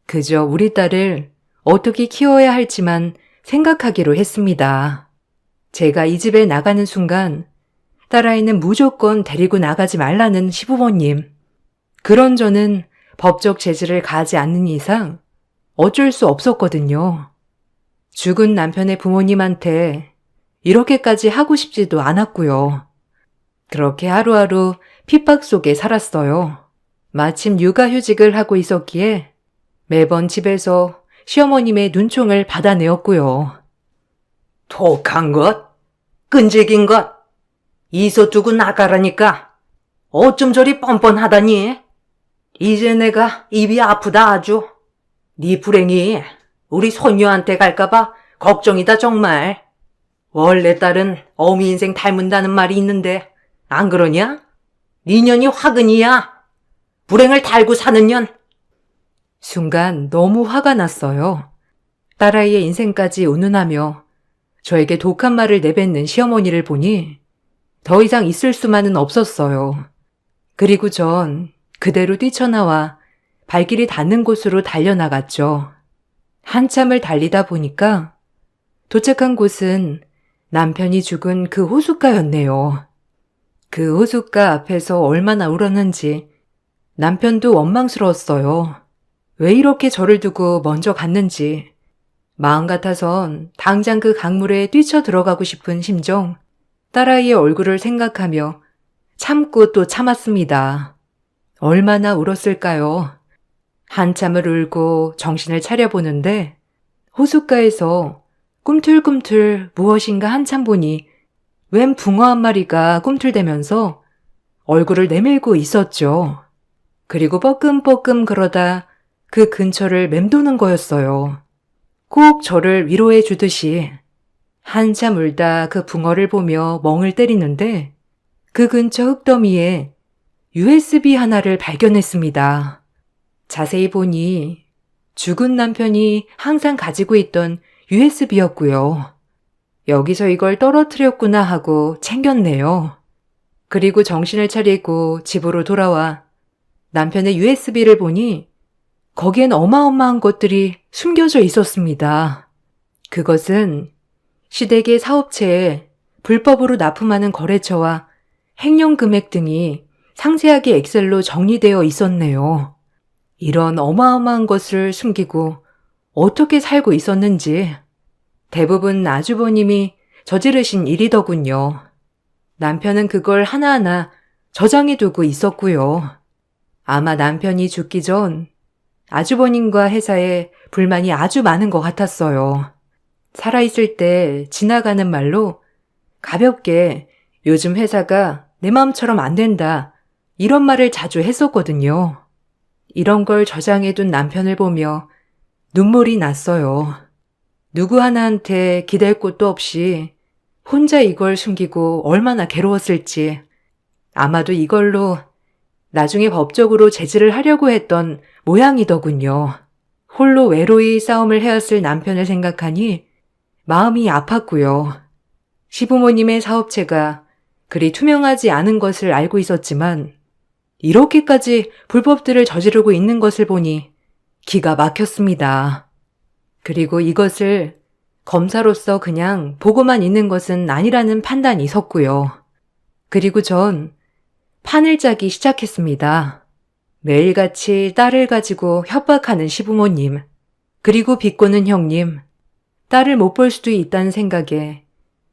그저 우리 딸을 어떻게 키워야 할지만 생각하기로 했습니다. 제가 이 집에 나가는 순간 딸아이는 무조건 데리고 나가지 말라는 시부모님. 그런 저는 법적 제지를 가하지 않는 이상 어쩔 수 없었거든요. 죽은 남편의 부모님한테 이렇게까지 하고 싶지도 않았고요. 그렇게 하루하루 핍박 속에 살았어요. 마침 육아휴직을 하고 있었기에 매번 집에서 시어머님의 눈총을 받아내었고요. 독한 것, 끈질긴 것, 이소 두고 나가라니까 어쩜 저리 뻔뻔하다니. 이제 내가 입이 아프다 아주. 네 불행이 우리 손녀한테 갈까봐 걱정이다 정말. 원래 딸은 어미 인생 닮은다는 말이 있는데 안 그러냐? 네 년이 화근이야. 불행을 달고 사는 년. 순간 너무 화가 났어요. 딸아이의 인생까지 운운하며 저에게 독한 말을 내뱉는 시어머니를 보니 더 이상 있을 수만은 없었어요. 그리고 전 그대로 뛰쳐나와 발길이 닿는 곳으로 달려나갔죠. 한참을 달리다 보니까 도착한 곳은 남편이 죽은 그 호숫가였네요. 그 호숫가 앞에서 얼마나 울었는지 남편도 원망스러웠어요. 왜 이렇게 저를 두고 먼저 갔는지. 마음 같아선 당장 그 강물에 뛰쳐 들어가고 싶은 심정, 딸아이의 얼굴을 생각하며 참고 또 참았습니다. 얼마나 울었을까요? 한참을 울고 정신을 차려보는데 호숫가에서 꿈틀꿈틀 무엇인가 한참 보니 웬 붕어 한 마리가 꿈틀대면서 얼굴을 내밀고 있었죠. 그리고 뻐끔뻐끔 그러다 그 근처를 맴도는 거였어요. 꼭 저를 위로해 주듯이. 한참 울다 그 붕어를 보며 멍을 때리는데 그 근처 흙더미에 USB 하나를 발견했습니다. 자세히 보니 죽은 남편이 항상 가지고 있던 USB였고요. 여기서 이걸 떨어뜨렸구나 하고 챙겼네요. 그리고 정신을 차리고 집으로 돌아와 남편의 USB를 보니 거기엔 어마어마한 것들이 숨겨져 있었습니다. 그것은 시댁의 사업체에 불법으로 납품하는 거래처와 횡령 금액 등이 상세하게 엑셀로 정리되어 있었네요. 이런 어마어마한 것을 숨기고 어떻게 살고 있었는지 대부분 아주버님이 저지르신 일이더군요. 남편은 그걸 하나하나 저장해 두고 있었고요. 아마 남편이 죽기 전 아주버님과 회사에 불만이 아주 많은 것 같았어요. 살아있을 때 지나가는 말로 가볍게 요즘 회사가 내 마음처럼 안 된다 이런 말을 자주 했었거든요. 이런 걸 저장해둔 남편을 보며 눈물이 났어요. 누구 하나한테 기댈 곳도 없이 혼자 이걸 숨기고 얼마나 괴로웠을지. 아마도 이걸로 나중에 법적으로 제지를 하려고 했던 모양이더군요. 홀로 외로이 싸움을 해왔을 남편을 생각하니 마음이 아팠고요. 시부모님의 사업체가 그리 투명하지 않은 것을 알고 있었지만 이렇게까지 불법들을 저지르고 있는 것을 보니 기가 막혔습니다. 그리고 이것을 검사로서 그냥 보고만 있는 것은 아니라는 판단이 섰고요. 그리고 전 판을 짜기 시작했습니다. 매일같이 딸을 가지고 협박하는 시부모님, 그리고 비꼬는 형님, 딸을 못 볼 수도 있다는 생각에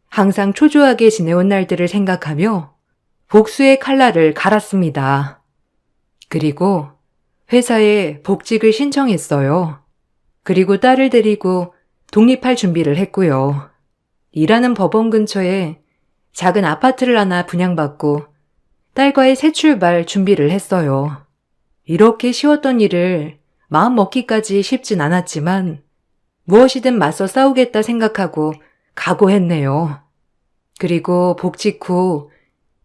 항상 초조하게 지내온 날들을 생각하며 복수의 칼날을 갈았습니다. 그리고 회사에 복직을 신청했어요. 그리고 딸을 데리고 독립할 준비를 했고요. 일하는 법원 근처에 작은 아파트를 하나 분양받고 딸과의 새 출발 준비를 했어요. 이렇게 쉬웠던 일을 마음 먹기까지 쉽진 않았지만 무엇이든 맞서 싸우겠다 생각하고 각오했네요. 그리고 복직 후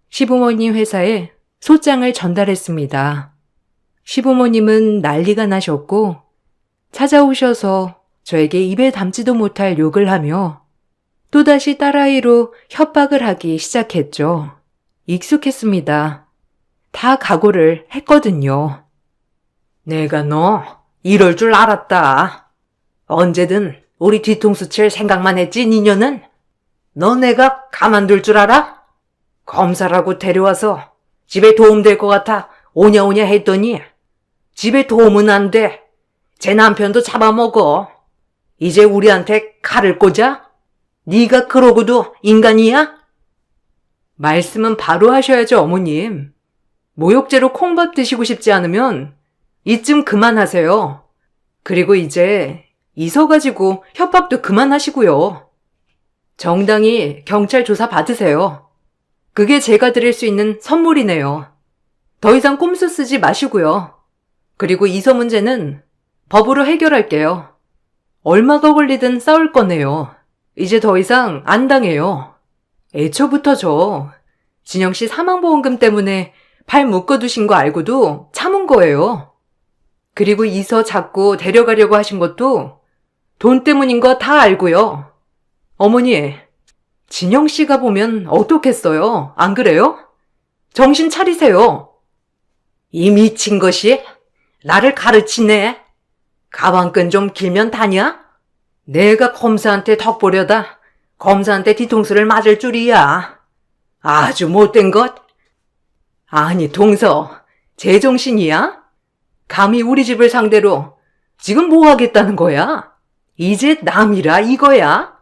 시부모님 회사에 소장을 전달했습니다. 시부모님은 난리가 나셨고 찾아오셔서 저에게 입에 담지도 못할 욕을 하며 또다시 딸아이로 협박을 하기 시작했죠. 익숙했습니다. 다 각오를 했거든요. 내가 너 이럴 줄 알았다. 언제든 우리 뒤통수 칠 생각만 했지 니녀는? 너 내가 가만둘 줄 알아? 검사라고 데려와서 집에 도움될 것 같아 오냐오냐 했더니 집에 도움은 안 돼. 제 남편도 잡아먹어. 이제 우리한테 칼을 꽂아? 네가 그러고도 인간이야? 말씀은 바로 하셔야죠, 어머님. 모욕죄로 콩밥 드시고 싶지 않으면 이쯤 그만하세요. 그리고 이제 이서 가지고 협박도 그만하시고요. 정당히 경찰 조사 받으세요. 그게 제가 드릴 수 있는 선물이네요. 더 이상 꼼수 쓰지 마시고요. 그리고 이서 문제는 법으로 해결할게요. 얼마가 걸리든 싸울 거네요. 이제 더 이상 안 당해요. 애초부터 진영 씨 사망보험금 때문에 발 묶어두신 거 알고도 참은 거예요. 그리고 이서 자꾸 데려가려고 하신 것도 돈 때문인 거 다 알고요. 어머니, 진영 씨가 보면 어떻겠어요? 안 그래요? 정신 차리세요. 이 미친 것이 나를 가르치네. 가방끈 좀 길면 다냐? 내가 검사한테 덕 보려다 검사한테 뒤통수를 맞을 줄이야. 아주 못된 것. 아니, 동서, 제정신이야? 감히 우리 집을 상대로 지금 뭐 하겠다는 거야? 이제 남이라 이거야?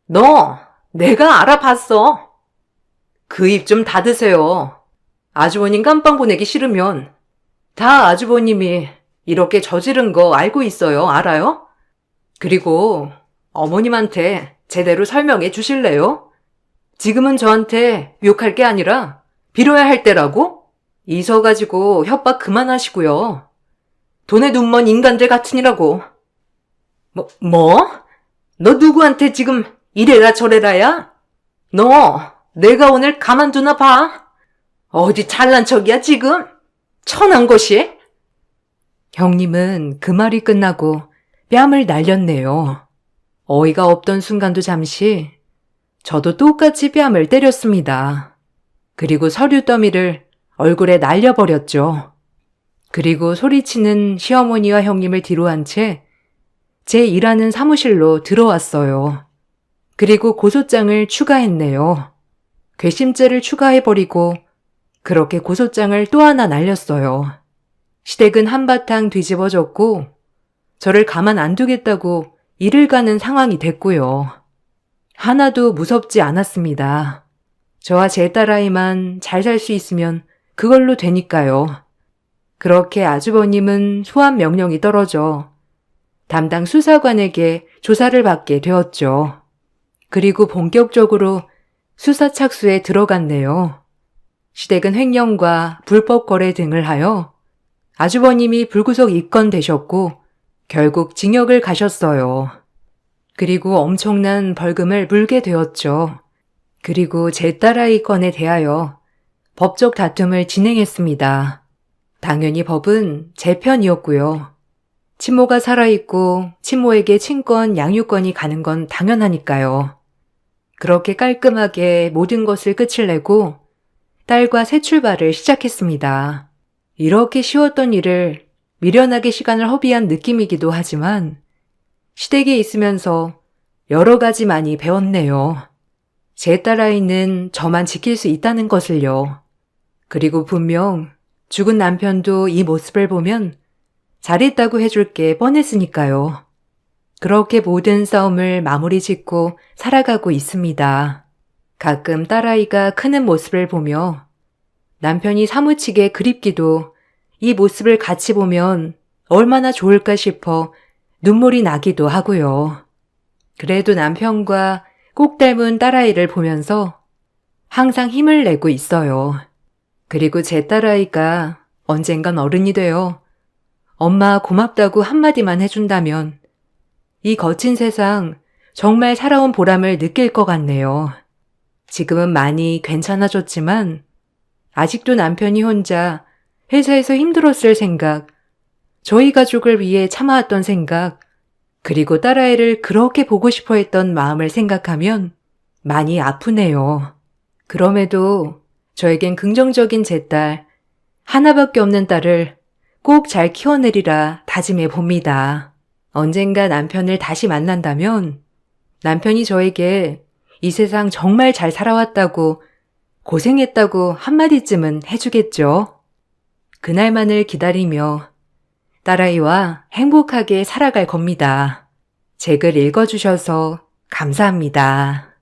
너, 내가 알아봤어. 그 입 좀 닫으세요. 아주버님 깜빵 보내기 싫으면 다 아주버님이 이렇게 저지른 거 알고 있어요. 알아요? 그리고 어머님한테 제대로 설명해 주실래요? 지금은 저한테 욕할 게 아니라 빌어야 할 때라고? 있어가지고 협박 그만하시고요. 돈에 눈먼 인간들 같으니라고. 뭐? 너 누구한테 지금 이래라 저래라야? 너 내가 오늘 가만두나 봐. 어디 잘난 척이야 지금? 천한 것이? 형님은 그 말이 끝나고 뺨을 날렸네요. 어이가 없던 순간도 잠시 저도 똑같이 뺨을 때렸습니다. 그리고 서류 더미를 얼굴에 날려버렸죠. 그리고 소리치는 시어머니와 형님을 뒤로 한 채 제 일하는 사무실로 들어왔어요. 그리고 고소장을 추가했네요. 괘씸죄를 추가해버리고 그렇게 고소장을 또 하나 날렸어요. 시댁은 한바탕 뒤집어졌고 저를 가만 안 두겠다고 일을 가는 상황이 됐고요. 하나도 무섭지 않았습니다. 저와 제 딸아이만 잘 살 수 있으면 그걸로 되니까요. 그렇게 아주버님은 소환 명령이 떨어져 담당 수사관에게 조사를 받게 되었죠. 그리고 본격적으로 수사 착수에 들어갔네요. 시댁은 횡령과 불법 거래 등을 하여 아주버님이 불구속 입건되셨고 결국 징역을 가셨어요. 그리고 엄청난 벌금을 물게 되었죠. 그리고 제 딸아이 건에 대하여 법적 다툼을 진행했습니다. 당연히 법은 제 편이었고요. 친모가 살아있고 친모에게 친권, 양육권이 가는 건 당연하니까요. 그렇게 깔끔하게 모든 것을 끝을 내고 딸과 새 출발을 시작했습니다. 이렇게 쉬웠던 일을 미련하게 시간을 허비한 느낌이기도 하지만 시댁에 있으면서 여러 가지 많이 배웠네요. 제 딸아이는 저만 지킬 수 있다는 것을요. 그리고 분명 죽은 남편도 이 모습을 보면 잘했다고 해줄 게 뻔했으니까요. 그렇게 모든 싸움을 마무리 짓고 살아가고 있습니다. 가끔 딸아이가 크는 모습을 보며 남편이 사무치게 그립기도 이 모습을 같이 보면 얼마나 좋을까 싶어 눈물이 나기도 하고요. 그래도 남편과 꼭 닮은 딸아이를 보면서 항상 힘을 내고 있어요. 그리고 제 딸아이가 언젠간 어른이 되어 엄마 고맙다고 한마디만 해준다면 이 거친 세상 정말 살아온 보람을 느낄 것 같네요. 지금은 많이 괜찮아졌지만 아직도 남편이 혼자 회사에서 힘들었을 생각, 저희 가족을 위해 참아왔던 생각, 그리고 딸아이를 그렇게 보고 싶어 했던 마음을 생각하면 많이 아프네요. 그럼에도 저에겐 긍정적인 제 딸, 하나밖에 없는 딸을 꼭 잘 키워내리라 다짐해 봅니다. 언젠가 남편을 다시 만난다면 남편이 저에게 이 세상 정말 잘 살아왔다고 고생했다고 한마디쯤은 해주겠죠. 그날만을 기다리며 딸아이와 행복하게 살아갈 겁니다. 제 글 읽어주셔서 감사합니다.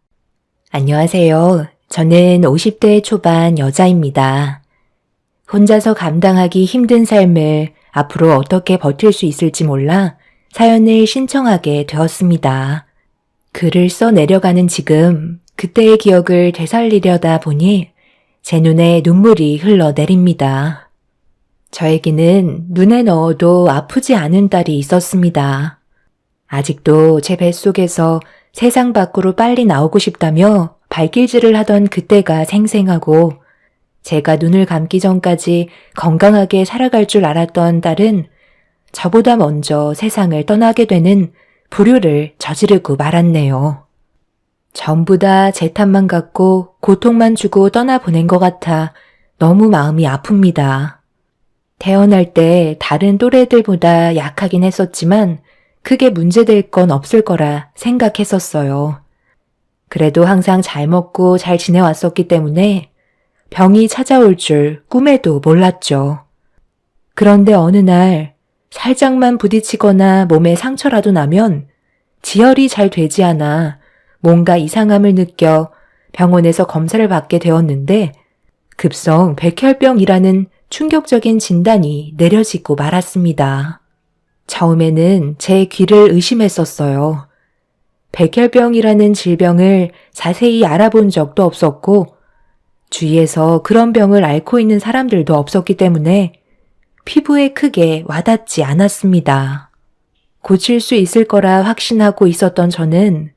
안녕하세요. 저는 50대 초반 여자입니다. 혼자서 감당하기 힘든 삶을 앞으로 어떻게 버틸 수 있을지 몰라 사연을 신청하게 되었습니다. 글을 써 내려가는 지금 그때의 기억을 되살리려다 보니 제 눈에 눈물이 흘러내립니다. 저에게는 눈에 넣어도 아프지 않은 딸이 있었습니다. 아직도 제 뱃속에서 세상 밖으로 빨리 나오고 싶다며 발길질을 하던 그때가 생생하고 제가 눈을 감기 전까지 건강하게 살아갈 줄 알았던 딸은 저보다 먼저 세상을 떠나게 되는 불효를 저지르고 말았네요. 전부 다 제 탓만 같고 고통만 주고 떠나보낸 것 같아 너무 마음이 아픕니다. 태어날 때 다른 또래들보다 약하긴 했었지만 크게 문제될 건 없을 거라 생각했었어요. 그래도 항상 잘 먹고 잘 지내왔었기 때문에 병이 찾아올 줄 꿈에도 몰랐죠. 그런데 어느 날 살짝만 부딪히거나 몸에 상처라도 나면 지혈이 잘 되지 않아 뭔가 이상함을 느껴 병원에서 검사를 받게 되었는데 급성 백혈병이라는 충격적인 진단이 내려지고 말았습니다. 처음에는 제 귀를 의심했었어요. 백혈병이라는 질병을 자세히 알아본 적도 없었고 주위에서 그런 병을 앓고 있는 사람들도 없었기 때문에 피부에 크게 와닿지 않았습니다. 고칠 수 있을 거라 확신하고 있었던 저는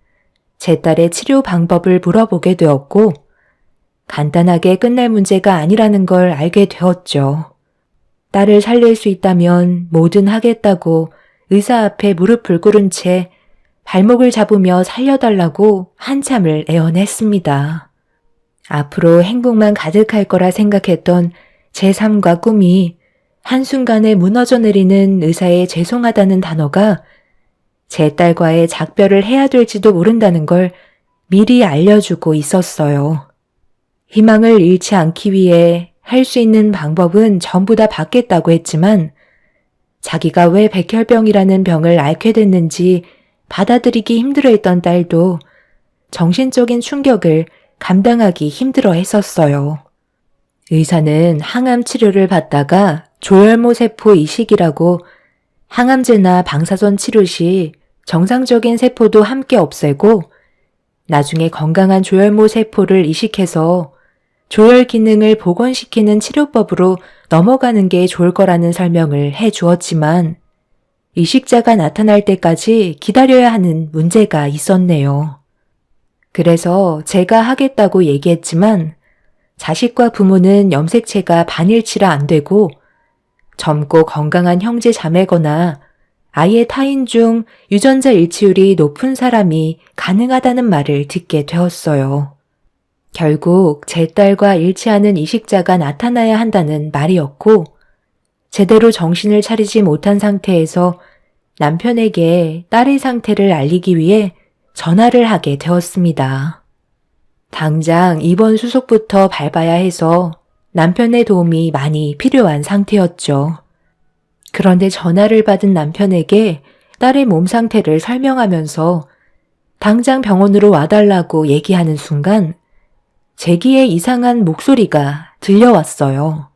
제 딸의 치료 방법을 물어보게 되었고 간단하게 끝날 문제가 아니라는 걸 알게 되었죠. 딸을 살릴 수 있다면 뭐든 하겠다고 의사 앞에 무릎을 꿇은 채 발목을 잡으며 살려달라고 한참을 애원했습니다. 앞으로 행복만 가득할 거라 생각했던 제 삶과 꿈이 한순간에 무너져 내리는 의사의 죄송하다는 단어가 제 딸과의 작별을 해야 될지도 모른다는 걸 미리 알려주고 있었어요. 희망을 잃지 않기 위해 할 수 있는 방법은 전부 다 받겠다고 했지만 자기가 왜 백혈병이라는 병을 앓게 됐는지 받아들이기 힘들어했던 딸도 정신적인 충격을 감당하기 힘들어 했었어요. 의사는 항암 치료를 받다가 조혈모 세포 이식이라고 항암제나 방사선 치료 시 정상적인 세포도 함께 없애고 나중에 건강한 조혈모 세포를 이식해서 조혈 기능을 복원시키는 치료법으로 넘어가는 게 좋을 거라는 설명을 해 주었지만 이식자가 나타날 때까지 기다려야 하는 문제가 있었네요. 그래서 제가 하겠다고 얘기했지만 자식과 부모는 염색체가 반일치라 안 되고 젊고 건강한 형제 자매거나 아예 타인 중 유전자 일치율이 높은 사람이 가능하다는 말을 듣게 되었어요. 결국 제 딸과 일치하는 이식자가 나타나야 한다는 말이었고 제대로 정신을 차리지 못한 상태에서 남편에게 딸의 상태를 알리기 위해 전화를 하게 되었습니다. 당장 입원 수속부터 밟아야 해서 남편의 도움이 많이 필요한 상태였죠. 그런데 전화를 받은 남편에게 딸의 몸 상태를 설명하면서 당장 병원으로 와달라고 얘기하는 순간 제 귀에 이상한 목소리가 들려왔어요.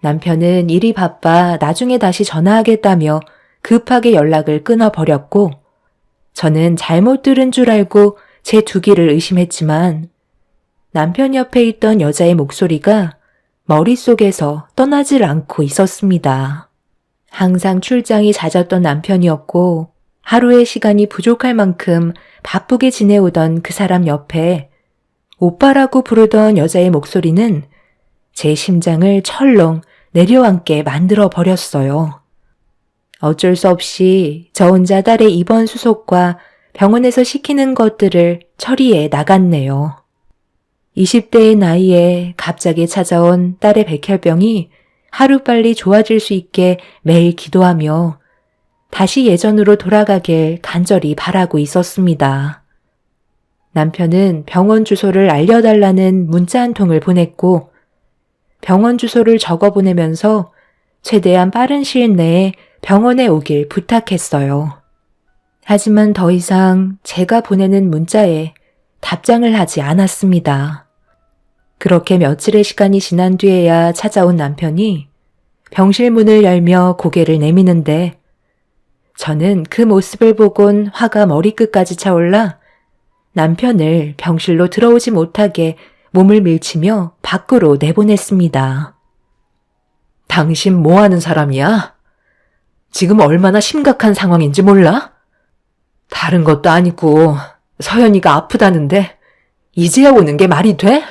남편은 일이 바빠 나중에 다시 전화하겠다며 급하게 연락을 끊어버렸고 저는 잘못 들은 줄 알고 제 두 귀를 의심했지만 남편 옆에 있던 여자의 목소리가 머릿속에서 떠나질 않고 있었습니다. 항상 출장이 잦았던 남편이었고 하루의 시간이 부족할 만큼 바쁘게 지내오던 그 사람 옆에 오빠라고 부르던 여자의 목소리는 제 심장을 철렁 내려앉게 만들어 버렸어요. 어쩔 수 없이 저 혼자 딸의 입원 수속과 병원에서 시키는 것들을 처리해 나갔네요. 20대의 나이에 갑자기 찾아온 딸의 백혈병이 하루빨리 좋아질 수 있게 매일 기도하며 다시 예전으로 돌아가길 간절히 바라고 있었습니다. 남편은 병원 주소를 알려달라는 문자 한 통을 보냈고 병원 주소를 적어 보내면서 최대한 빠른 시일 내에 병원에 오길 부탁했어요. 하지만 더 이상 제가 보내는 문자에 답장을 하지 않았습니다. 그렇게 며칠의 시간이 지난 뒤에야 찾아온 남편이 병실 문을 열며 고개를 내미는데 저는 그 모습을 보곤 화가 머리끝까지 차올라 남편을 병실로 들어오지 못하게 몸을 밀치며 밖으로 내보냈습니다. 당신 뭐 하는 사람이야? 지금 얼마나 심각한 상황인지 몰라? 다른 것도 아니고 서연이가 아프다는데 이제야 오는 게 말이 돼?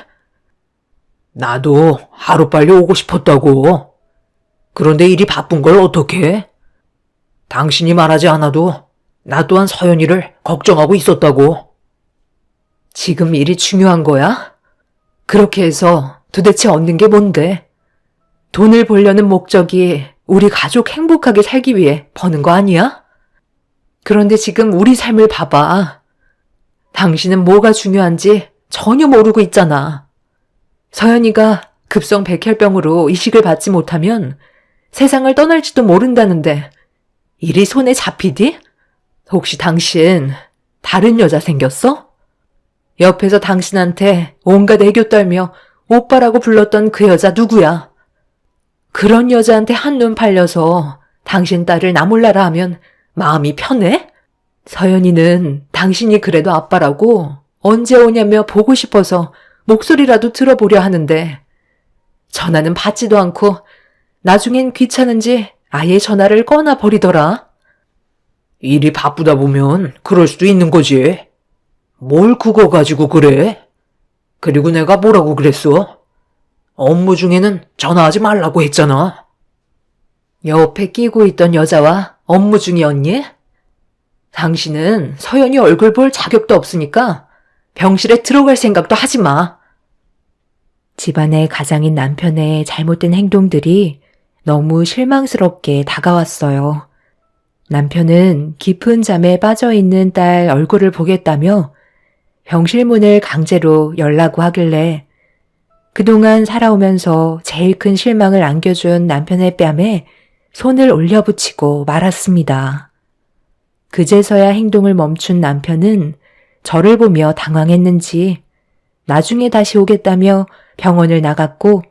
나도 하루빨리 오고 싶었다고. 그런데 일이 바쁜 걸 어떡해? 당신이 말하지 않아도 나 또한 서연이를 걱정하고 있었다고. 지금 일이 중요한 거야? 그렇게 해서 도대체 얻는 게 뭔데? 돈을 벌려는 목적이 우리 가족 행복하게 살기 위해 버는 거 아니야? 그런데 지금 우리 삶을 봐봐. 당신은 뭐가 중요한지 전혀 모르고 있잖아. 서연이가 급성 백혈병으로 이식을 받지 못하면 세상을 떠날지도 모른다는데 일이 손에 잡히디? 혹시 당신 다른 여자 생겼어? 옆에서 당신한테 온갖 애교 떨며 오빠라고 불렀던 그 여자 누구야? 그런 여자한테 한눈 팔려서 당신 딸을 나 몰라라 하면 마음이 편해? 서연이는 당신이 그래도 아빠라고 언제 오냐며 보고 싶어서 목소리라도 들어보려 하는데 전화는 받지도 않고 나중엔 귀찮은지 아예 전화를 꺼나 버리더라. 일이 바쁘다 보면 그럴 수도 있는 거지. 뭘 그거 가지고 그래? 그리고 내가 뭐라고 그랬어? 업무 중에는 전화하지 말라고 했잖아. 옆에 끼고 있던 여자와 업무 중이었니? 당신은 서연이 얼굴 볼 자격도 없으니까 병실에 들어갈 생각도 하지 마. 집안의 가장인 남편의 잘못된 행동들이 너무 실망스럽게 다가왔어요. 남편은 깊은 잠에 빠져있는 딸 얼굴을 보겠다며 병실 문을 강제로 열라고 하길래 그동안 살아오면서 제일 큰 실망을 안겨준 남편의 뺨에 손을 올려붙이고 말았습니다. 그제서야 행동을 멈춘 남편은 저를 보며 당황했는지 나중에 다시 오겠다며 병원을 나갔고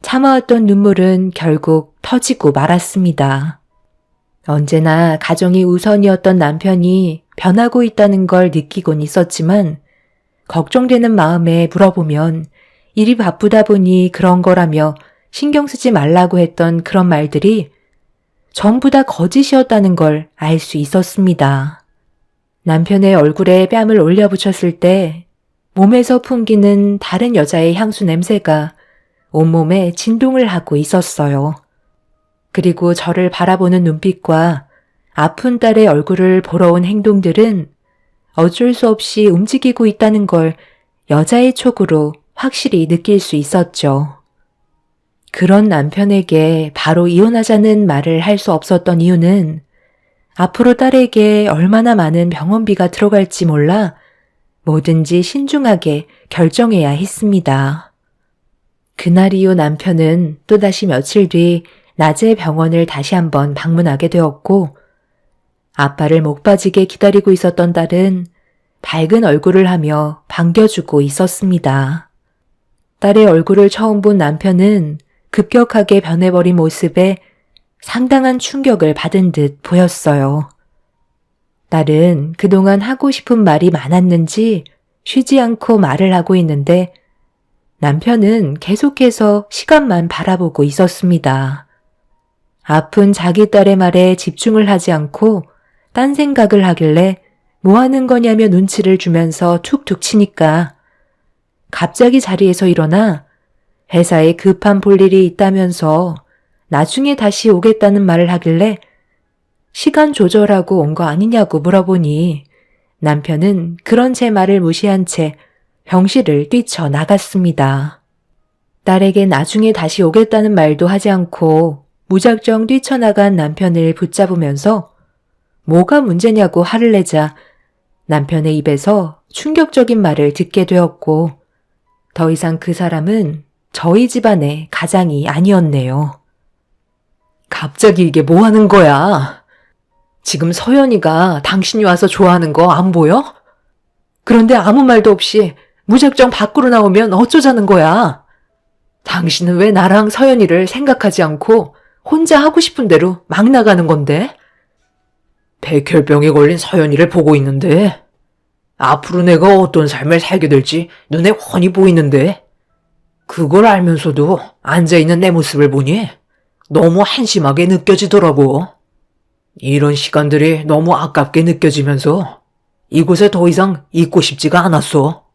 참아왔던 눈물은 결국 터지고 말았습니다. 언제나 가정이 우선이었던 남편이 변하고 있다는 걸 느끼곤 있었지만 걱정되는 마음에 물어보면 일이 바쁘다 보니 그런 거라며 신경 쓰지 말라고 했던 그런 말들이 전부 다 거짓이었다는 걸 알 수 있었습니다. 남편의 얼굴에 뺨을 올려붙였을 때 몸에서 풍기는 다른 여자의 향수 냄새가 온몸에 진동을 하고 있었어요. 그리고 저를 바라보는 눈빛과 아픈 딸의 얼굴을 보러 온 행동들은 어쩔 수 없이 움직이고 있다는 걸 여자의 촉으로 확실히 느낄 수 있었죠. 그런 남편에게 바로 이혼하자는 말을 할 수 없었던 이유는 앞으로 딸에게 얼마나 많은 병원비가 들어갈지 몰라 뭐든지 신중하게 결정해야 했습니다. 그날 이후 남편은 또다시 며칠 뒤 낮에 병원을 다시 한번 방문하게 되었고 아빠를 목 빠지게 기다리고 있었던 딸은 밝은 얼굴을 하며 반겨주고 있었습니다. 딸의 얼굴을 처음 본 남편은 급격하게 변해버린 모습에 상당한 충격을 받은 듯 보였어요. 딸은 그동안 하고 싶은 말이 많았는지 쉬지 않고 말을 하고 있는데 남편은 계속해서 시간만 바라보고 있었습니다. 아픈 자기 딸의 말에 집중을 하지 않고 딴 생각을 하길래 뭐 하는 거냐며 눈치를 주면서 툭툭 치니까 갑자기 자리에서 일어나 회사에 급한 볼일이 있다면서 나중에 다시 오겠다는 말을 하길래 시간 조절하고 온 거 아니냐고 물어보니 남편은 그런 제 말을 무시한 채 병실을 뛰쳐나갔습니다. 딸에게 나중에 다시 오겠다는 말도 하지 않고 무작정 뛰쳐나간 남편을 붙잡으면서 뭐가 문제냐고 화를 내자 남편의 입에서 충격적인 말을 듣게 되었고 더 이상 그 사람은 저희 집안의 가장이 아니었네요. 갑자기 이게 뭐 하는 거야? 지금 서연이가 당신이 와서 좋아하는 거 안 보여? 그런데 아무 말도 없이 무작정 밖으로 나오면 어쩌자는 거야? 당신은 왜 나랑 서연이를 생각하지 않고 혼자 하고 싶은 대로 막 나가는 건데? 백혈병에 걸린 서연이를 보고 있는데 앞으로 내가 어떤 삶을 살게 될지 눈에 훤히 보이는데 그걸 알면서도 앉아있는 내 모습을 보니 너무 한심하게 느껴지더라고. 이런 시간들이 너무 아깝게 느껴지면서 이곳에 더 이상 있고 싶지가 않았어.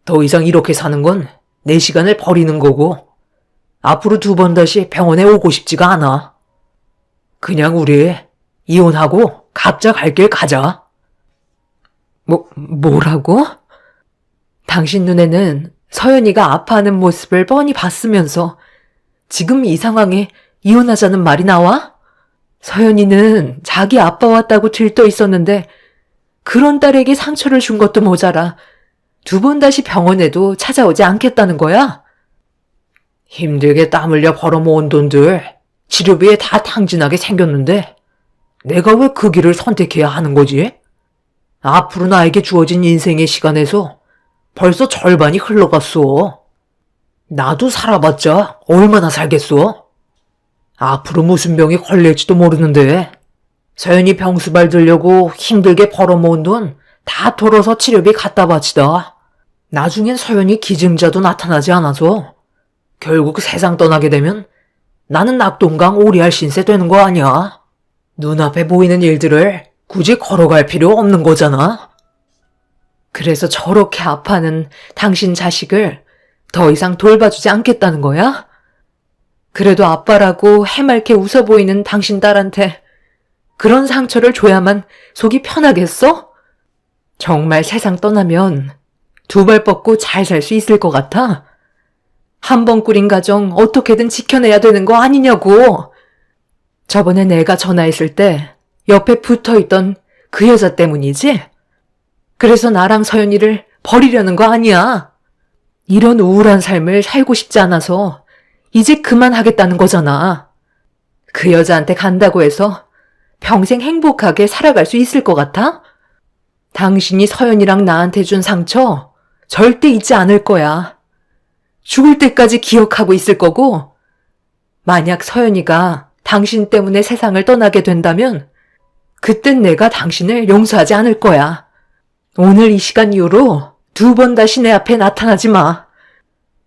더 이상 이렇게 사는 건 내 시간을 버리는 거고 앞으로 2번 다시 병원에 오고 싶지가 않아. 그냥 우리 이혼하고 각자 갈 길 가자. 뭐라고? 당신 눈에는 서연이가 아파하는 모습을 뻔히 봤으면서 지금 이 상황에 이혼하자는 말이 나와? 서연이는 자기 아빠 왔다고 들떠 있었는데 그런 딸에게 상처를 준 것도 모자라 2번 다시 병원에도 찾아오지 않겠다는 거야? 힘들게 땀 흘려 벌어모은 돈들 치료비에 다 탕진하게 생겼는데 내가 왜 그 길을 선택해야 하는 거지? 앞으로 나에게 주어진 인생의 시간에서 벌써 절반이 흘러갔어. 나도 살아봤자 얼마나 살겠어? 앞으로 무슨 병이 걸릴지도 모르는데 서연이 병수발 들려고 힘들게 벌어모은 돈 다 털어서 치료비 갖다 바치다. 나중엔 서연이 기증자도 나타나지 않아서 결국 세상 떠나게 되면 나는 낙동강 오리알 신세 되는 거 아니야? 눈앞에 보이는 일들을 굳이 걸어갈 필요 없는 거잖아. 그래서 저렇게 아파하는 당신 자식을 더 이상 돌봐주지 않겠다는 거야? 그래도 아빠라고 해맑게 웃어 보이는 당신 딸한테 그런 상처를 줘야만 속이 편하겠어? 정말 세상 떠나면 2발 뻗고 잘 살 수 있을 것 같아? 한 번 꾸린 가정 어떻게든 지켜내야 되는 거 아니냐고. 저번에 내가 전화했을 때 옆에 붙어있던 그 여자 때문이지? 그래서 나랑 서연이를 버리려는 거 아니야. 이런 우울한 삶을 살고 싶지 않아서 이제 그만하겠다는 거잖아. 그 여자한테 간다고 해서 평생 행복하게 살아갈 수 있을 것 같아? 당신이 서연이랑 나한테 준 상처 절대 잊지 않을 거야. 죽을 때까지 기억하고 있을 거고, 만약 서연이가 당신 때문에 세상을 떠나게 된다면 그땐 내가 당신을 용서하지 않을 거야. 오늘 이 시간 이후로 2번 다시 내 앞에 나타나지 마.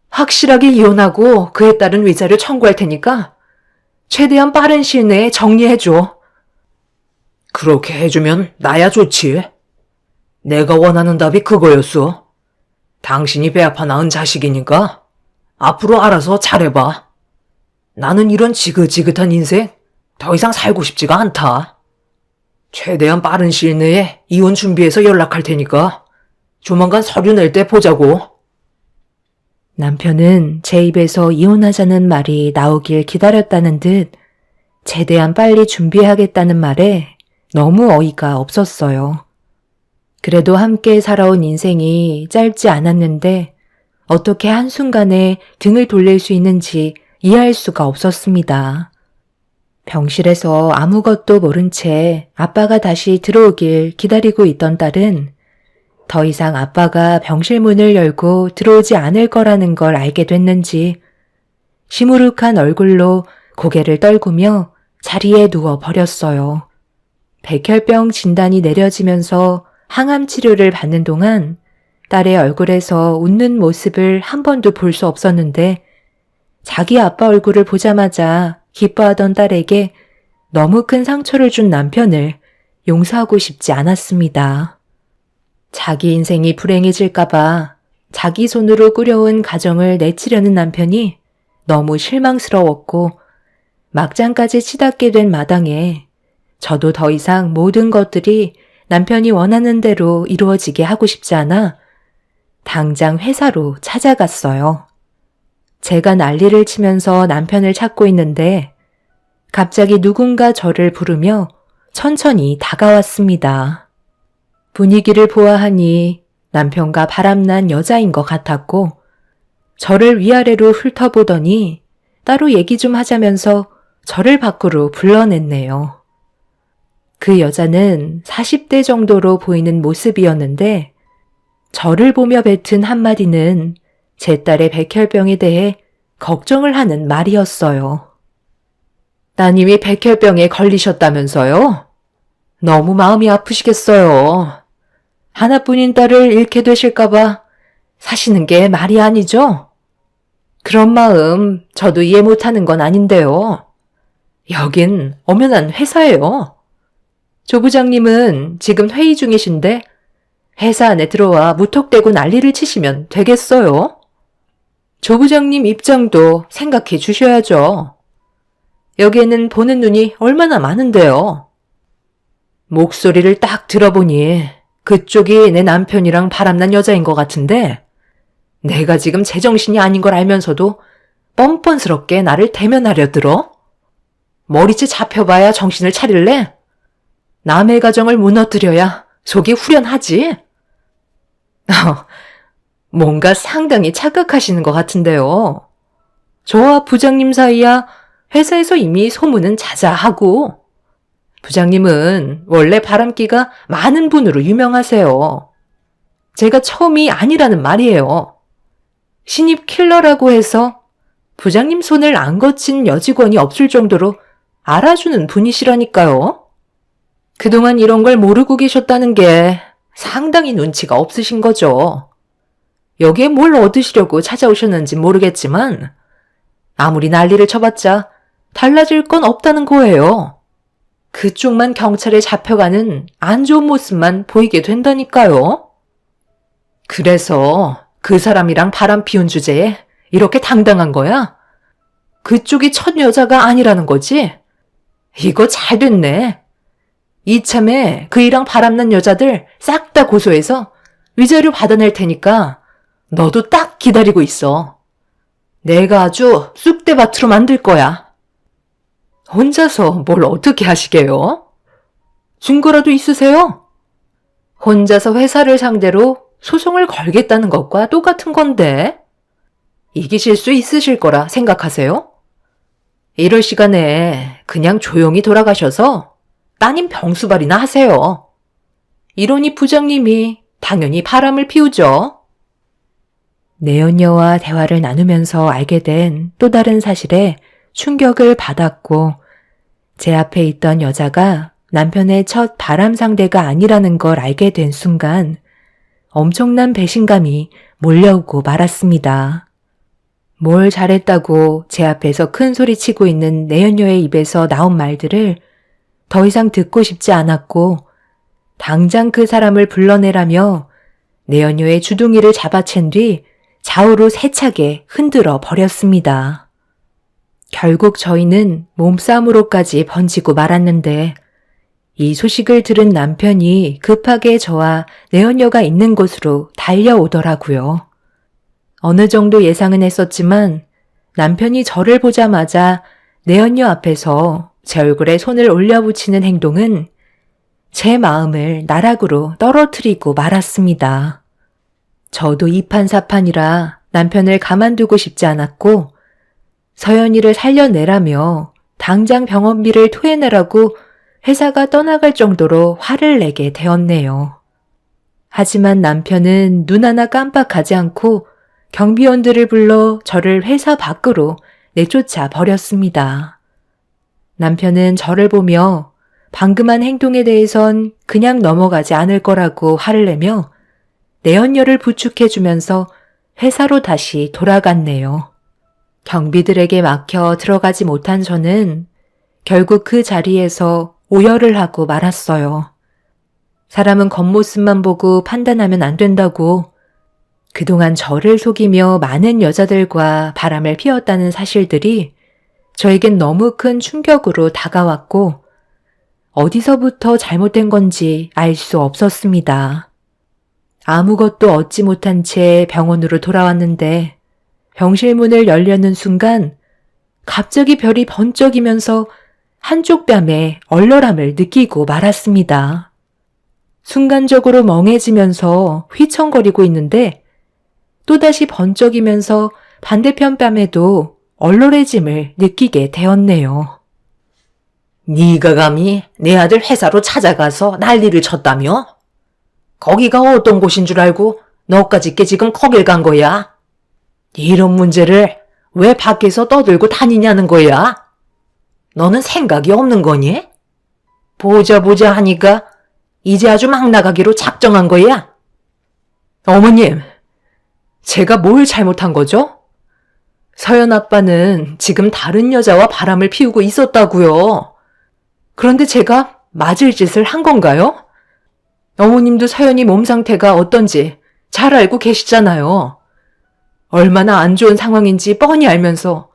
확실하게 이혼하고 그에 따른 위자료 청구할 테니까 최대한 빠른 시일 내에 정리해줘. 그렇게 해주면 나야 좋지. 내가 원하는 답이 그거였어. 당신이 배 아파 낳은 자식이니까 앞으로 알아서 잘해봐. 나는 이런 지긋지긋한 인생 더 이상 살고 싶지가 않다. 최대한 빠른 시일 내에 이혼 준비해서 연락할 테니까 조만간 서류 낼 때 보자고. 남편은 제 입에서 이혼하자는 말이 나오길 기다렸다는 듯 최대한 빨리 준비하겠다는 말에 너무 어이가 없었어요. 그래도 함께 살아온 인생이 짧지 않았는데 어떻게 한순간에 등을 돌릴 수 있는지 이해할 수가 없었습니다. 병실에서 아무것도 모른 채 아빠가 다시 들어오길 기다리고 있던 딸은 더 이상 아빠가 병실 문을 열고 들어오지 않을 거라는 걸 알게 됐는지 시무룩한 얼굴로 고개를 떨구며 자리에 누워 버렸어요. 백혈병 진단이 내려지면서 항암 치료를 받는 동안 딸의 얼굴에서 웃는 모습을 한 번도 볼 수 없었는데 자기 아빠 얼굴을 보자마자 기뻐하던 딸에게 너무 큰 상처를 준 남편을 용서하고 싶지 않았습니다. 자기 인생이 불행해질까봐 자기 손으로 꾸려온 가정을 내치려는 남편이 너무 실망스러웠고 막장까지 치닫게 된 마당에 저도 더 이상 모든 것들이 남편이 원하는 대로 이루어지게 하고 싶지 않아 당장 회사로 찾아갔어요. 제가 난리를 치면서 남편을 찾고 있는데 갑자기 누군가 저를 부르며 천천히 다가왔습니다. 분위기를 보아하니 남편과 바람난 여자인 것 같았고 저를 위아래로 훑어보더니 따로 얘기 좀 하자면서 저를 밖으로 불러냈네요. 그 여자는 40대 정도로 보이는 모습이었는데 저를 보며 뱉은 한마디는 제 딸의 백혈병에 대해 걱정을 하는 말이었어요. 따님이 백혈병에 걸리셨다면서요? 너무 마음이 아프시겠어요. 하나뿐인 딸을 잃게 되실까봐 사시는 게 말이 아니죠? 그런 마음 저도 이해 못하는 건 아닌데요. 여긴 엄연한 회사예요. 조 부장님은 지금 회의 중이신데 회사 안에 들어와 무턱대고 난리를 치시면 되겠어요? 조 부장님 입장도 생각해 주셔야죠. 여기에는 보는 눈이 얼마나 많은데요. 목소리를 딱 들어보니 그쪽이 내 남편이랑 바람난 여자인 것 같은데 내가 지금 제정신이 아닌 걸 알면서도 뻔뻔스럽게 나를 대면하려 들어? 머리채 잡혀봐야 정신을 차릴래? 남의 가정을 무너뜨려야 속이 후련하지? 뭔가 상당히 착각하시는 것 같은데요. 저와 부장님 사이야 회사에서 이미 소문은 자자하고, 부장님은 원래 바람기가 많은 분으로 유명하세요. 제가 처음이 아니라는 말이에요. 신입 킬러라고 해서 부장님 손을 안 거친 여직원이 없을 정도로 알아주는 분이시라니까요. 그동안 이런 걸 모르고 계셨다는 게 상당히 눈치가 없으신 거죠. 여기에 뭘 얻으시려고 찾아오셨는지 모르겠지만 아무리 난리를 쳐봤자 달라질 건 없다는 거예요. 그쪽만 경찰에 잡혀가는 안 좋은 모습만 보이게 된다니까요. 그래서 그 사람이랑 바람 피운 주제에 이렇게 당당한 거야? 그쪽이 첫 여자가 아니라는 거지? 이거 잘 됐네. 이참에 그이랑 바람난 여자들 싹 다 고소해서 위자료 받아낼 테니까 너도 딱 기다리고 있어. 내가 아주 쑥대밭으로 만들 거야. 혼자서 뭘 어떻게 하시게요? 증거라도 있으세요? 혼자서 회사를 상대로 소송을 걸겠다는 것과 똑같은 건데 이기실 수 있으실 거라 생각하세요? 이럴 시간에 그냥 조용히 돌아가셔서 따님 병수발이나 하세요. 이러니 부장님이 당연히 바람을 피우죠. 내연녀와 대화를 나누면서 알게 된 또 다른 사실에 충격을 받았고, 제 앞에 있던 여자가 남편의 첫 바람 상대가 아니라는 걸 알게 된 순간 엄청난 배신감이 몰려오고 말았습니다. 뭘 잘했다고 제 앞에서 큰 소리 치고 있는 내연녀의 입에서 나온 말들을 더 이상 듣고 싶지 않았고, 당장 그 사람을 불러내라며 내연녀의 주둥이를 잡아챈 뒤 좌우로 세차게 흔들어 버렸습니다. 결국 저희는 몸싸움으로까지 번지고 말았는데, 이 소식을 들은 남편이 급하게 저와 내연녀가 있는 곳으로 달려오더라고요. 어느 정도 예상은 했었지만 남편이 저를 보자마자 내연녀 앞에서 제 얼굴에 손을 올려붙이는 행동은 제 마음을 나락으로 떨어뜨리고 말았습니다. 저도 이판사판이라 남편을 가만두고 싶지 않았고, 서연이를 살려내라며 당장 병원비를 토해내라고 회사가 떠나갈 정도로 화를 내게 되었네요. 하지만 남편은 눈 하나 깜빡하지 않고 경비원들을 불러 저를 회사 밖으로 내쫓아 버렸습니다. 남편은 저를 보며 방금 한 행동에 대해선 그냥 넘어가지 않을 거라고 화를 내며 내연녀를 부축해주면서 회사로 다시 돌아갔네요. 경비들에게 막혀 들어가지 못한 저는 결국 그 자리에서 오열을 하고 말았어요. 사람은 겉모습만 보고 판단하면 안 된다고, 그동안 저를 속이며 많은 여자들과 바람을 피웠다는 사실들이 저에겐 너무 큰 충격으로 다가왔고, 어디서부터 잘못된 건지 알 수 없었습니다. 아무것도 얻지 못한 채 병원으로 돌아왔는데 병실 문을 열려는 순간 갑자기 별이 번쩍이면서 한쪽 뺨에 얼얼함을 느끼고 말았습니다. 순간적으로 멍해지면서 휘청거리고 있는데 또다시 번쩍이면서 반대편 뺨에도 얼얼해짐을 느끼게 되었네요. 네가 감히 내 아들 회사로 찾아가서 난리를 쳤다며? 거기가 어떤 곳인 줄 알고 너까지 게 지금 거길 간 거야? 이런 문제를 왜 밖에서 떠들고 다니냐는 거야? 너는 생각이 없는 거니? 보자 하니까 이제 아주 막 나가기로 작정한 거야? 어머님, 제가 뭘 잘못한 거죠? 서연 아빠는 지금 다른 여자와 바람을 피우고 있었다고요. 그런데 제가 맞을 짓을 한 건가요? 어머님도 서연이 몸 상태가 어떤지 잘 알고 계시잖아요. 얼마나 안 좋은 상황인지 뻔히 알면서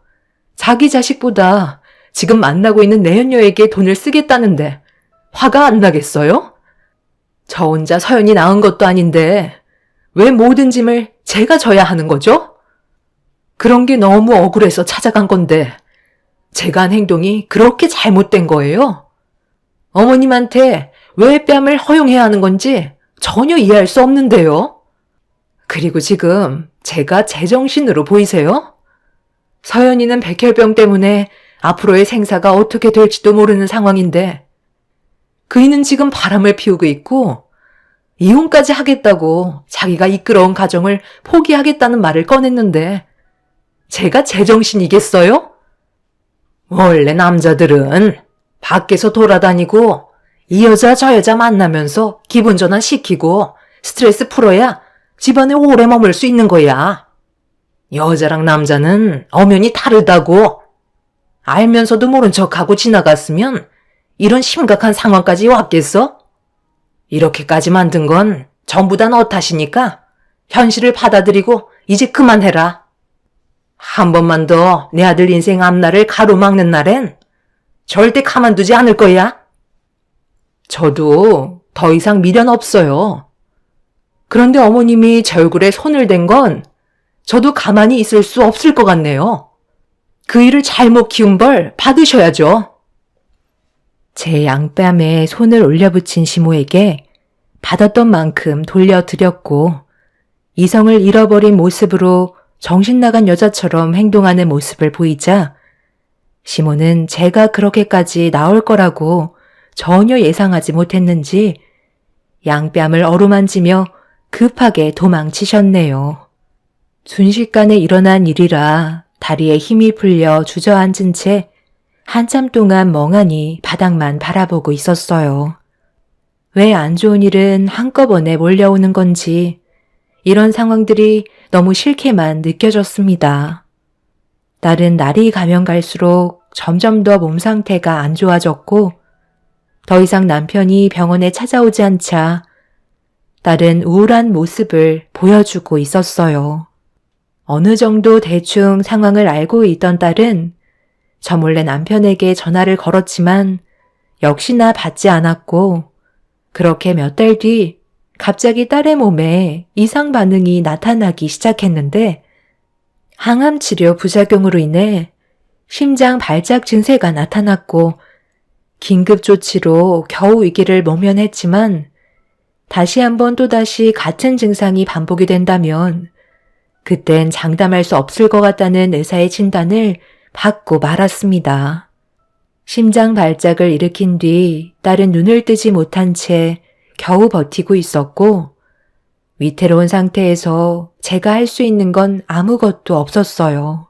자기 자식보다 지금 만나고 있는 내연녀에게 돈을 쓰겠다는데 화가 안 나겠어요? 저 혼자 서연이 낳은 것도 아닌데 왜 모든 짐을 제가 져야 하는 거죠? 그런 게 너무 억울해서 찾아간 건데 제가 한 행동이 그렇게 잘못된 거예요? 어머님한테 왜 뺨을 허용해야 하는 건지 전혀 이해할 수 없는데요. 그리고 지금 제가 제정신으로 보이세요? 서연이는 백혈병 때문에 앞으로의 생사가 어떻게 될지도 모르는 상황인데 그이는 지금 바람을 피우고 있고 이혼까지 하겠다고 자기가 이끌어온 가정을 포기하겠다는 말을 꺼냈는데 제가 제정신이겠어요? 원래 남자들은 밖에서 돌아다니고 이 여자 저 여자 만나면서 기분 전환 시키고 스트레스 풀어야 집안에 오래 머물 수 있는 거야. 여자랑 남자는 엄연히 다르다고. 알면서도 모른 척하고 지나갔으면 이런 심각한 상황까지 왔겠어? 이렇게까지 만든 건 전부 다 너 탓이니까 현실을 받아들이고 이제 그만해라. 한 번만 더 내 아들 인생 앞날을 가로막는 날엔 절대 가만두지 않을 거야. 저도 더 이상 미련 없어요. 그런데 어머님이 제 얼굴에 손을 댄 건 저도 가만히 있을 수 없을 것 같네요. 그 일을 잘못 키운 벌 받으셔야죠. 제 양뺨에 손을 올려붙인 시모에게 받았던 만큼 돌려드렸고 이성을 잃어버린 모습으로 정신 나간 여자처럼 행동하는 모습을 보이자 시모는 제가 그렇게까지 나올 거라고 전혀 예상하지 못했는지 양뺨을 어루만지며 급하게 도망치셨네요. 순식간에 일어난 일이라 다리에 힘이 풀려 주저앉은 채 한참 동안 멍하니 바닥만 바라보고 있었어요. 왜 안 좋은 일은 한꺼번에 몰려오는 건지 이런 상황들이 너무 싫게만 느껴졌습니다. 딸은 날이 가면 갈수록 점점 더 몸 상태가 안 좋아졌고 더 이상 남편이 병원에 찾아오지 않자 딸은 우울한 모습을 보여주고 있었어요. 어느 정도 대충 상황을 알고 있던 딸은 저 몰래 남편에게 전화를 걸었지만 역시나 받지 않았고 그렇게 몇 달 뒤 갑자기 딸의 몸에 이상 반응이 나타나기 시작했는데 항암 치료 부작용으로 인해 심장 발작 증세가 나타났고 긴급 조치로 겨우 위기를 모면했지만 다시 한번 또다시 같은 증상이 반복이 된다면 그땐 장담할 수 없을 것 같다는 의사의 진단을 받고 말았습니다. 심장 발작을 일으킨 뒤 딸은 눈을 뜨지 못한 채 겨우 버티고 있었고 위태로운 상태에서 제가 할 수 있는 건 아무것도 없었어요.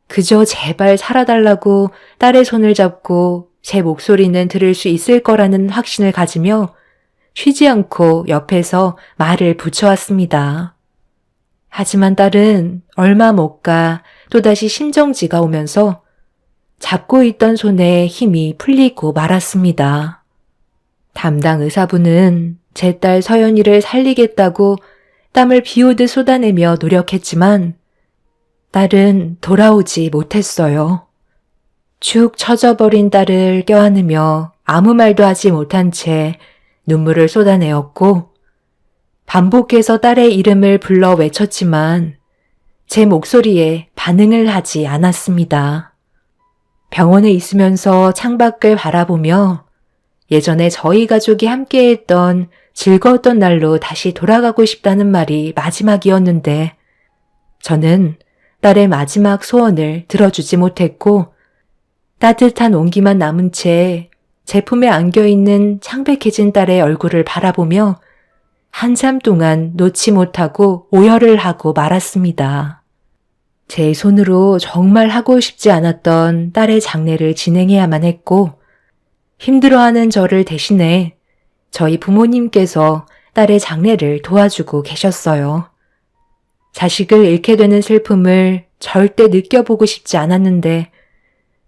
그저 제발 살아달라고 딸의 손을 잡고 제 목소리는 들을 수 있을 거라는 확신을 가지며 쉬지 않고 옆에서 말을 붙여왔습니다. 하지만 딸은 얼마 못 가 또다시 심정지가 오면서 잡고 있던 손에 힘이 풀리고 말았습니다. 담당 의사분은 제 딸 서연이를 살리겠다고 땀을 비오듯 쏟아내며 노력했지만 딸은 돌아오지 못했어요. 축 처져버린 딸을 껴안으며 아무 말도 하지 못한 채 눈물을 쏟아내었고 반복해서 딸의 이름을 불러 외쳤지만 제 목소리에 반응을 하지 않았습니다. 병원에 있으면서 창밖을 바라보며 예전에 저희 가족이 함께했던 즐거웠던 날로 다시 돌아가고 싶다는 말이 마지막이었는데 저는 딸의 마지막 소원을 들어주지 못했고 따뜻한 온기만 남은 채 제품에 안겨있는 창백해진 딸의 얼굴을 바라보며 한참 동안 놓지 못하고 오열을 하고 말았습니다. 제 손으로 정말 하고 싶지 않았던 딸의 장례를 진행해야만 했고 힘들어하는 저를 대신해 저희 부모님께서 딸의 장례를 도와주고 계셨어요. 자식을 잃게 되는 슬픔을 절대 느껴보고 싶지 않았는데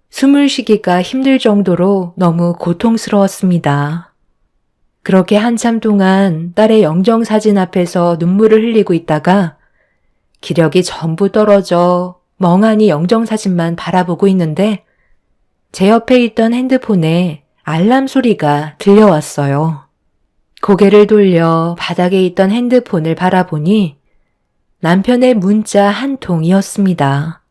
숨을 쉬기가 힘들 정도로 너무 고통스러웠습니다. 그렇게 한참 동안 딸의 영정사진 앞에서 눈물을 흘리고 있다가 기력이 전부 떨어져 멍하니 영정사진만 바라보고 있는데 제 옆에 있던 핸드폰에 알람 소리가 들려왔어요. 고개를 돌려 바닥에 있던 핸드폰을 바라보니 남편의 문자 한 통이었습니다.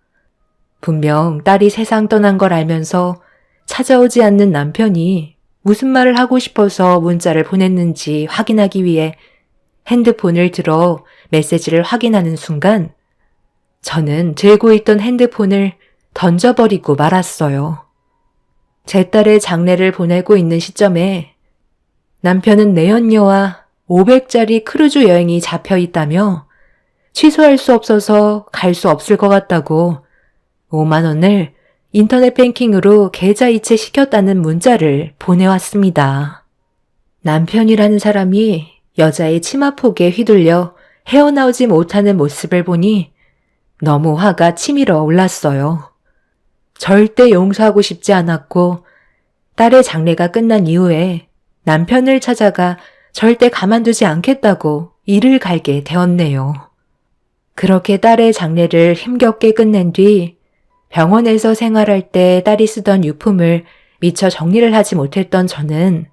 분명 딸이 세상 떠난 걸 알면서 찾아오지 않는 남편이 무슨 말을 하고 싶어서 문자를 보냈는지 확인하기 위해 핸드폰을 들어 메시지를 확인하는 순간 저는 들고 있던 핸드폰을 던져버리고 말았어요. 제 딸의 장례를 보내고 있는 시점에 남편은 내연녀와 500짜리 크루즈 여행이 잡혀 있다며 취소할 수 없어서 갈 수 없을 것 같다고 5만 원을 인터넷 뱅킹으로 계좌 이체 시켰다는 문자를 보내왔습니다. 남편이라는 사람이 여자의 치마폭에 휘둘려 헤어나오지 못하는 모습을 보니 너무 화가 치밀어 올랐어요. 절대 용서하고 싶지 않았고 딸의 장례가 끝난 이후에 남편을 찾아가 절대 가만두지 않겠다고 이를 갈게 되었네요. 그렇게 딸의 장례를 힘겹게 끝낸 뒤 병원에서 생활할 때 딸이 쓰던 유품을 미처 정리를 하지 못했던 저는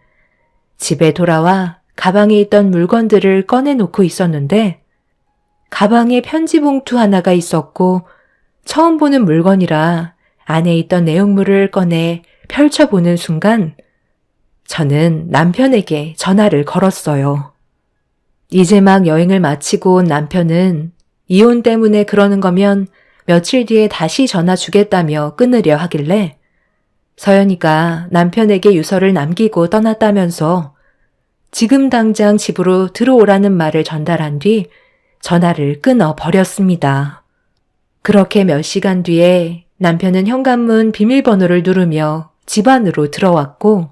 집에 돌아와 가방에 있던 물건들을 꺼내놓고 있었는데 가방에 편지 봉투 하나가 있었고 처음 보는 물건이라 안에 있던 내용물을 꺼내 펼쳐보는 순간 저는 남편에게 전화를 걸었어요. 이제 막 여행을 마치고 온 남편은 이혼 때문에 그러는 거면 며칠 뒤에 다시 전화 주겠다며 끊으려 하길래 서연이가 남편에게 유서를 남기고 떠났다면서 지금 당장 집으로 들어오라는 말을 전달한 뒤 전화를 끊어 버렸습니다. 그렇게 몇 시간 뒤에 남편은 현관문 비밀번호를 누르며 집 안으로 들어왔고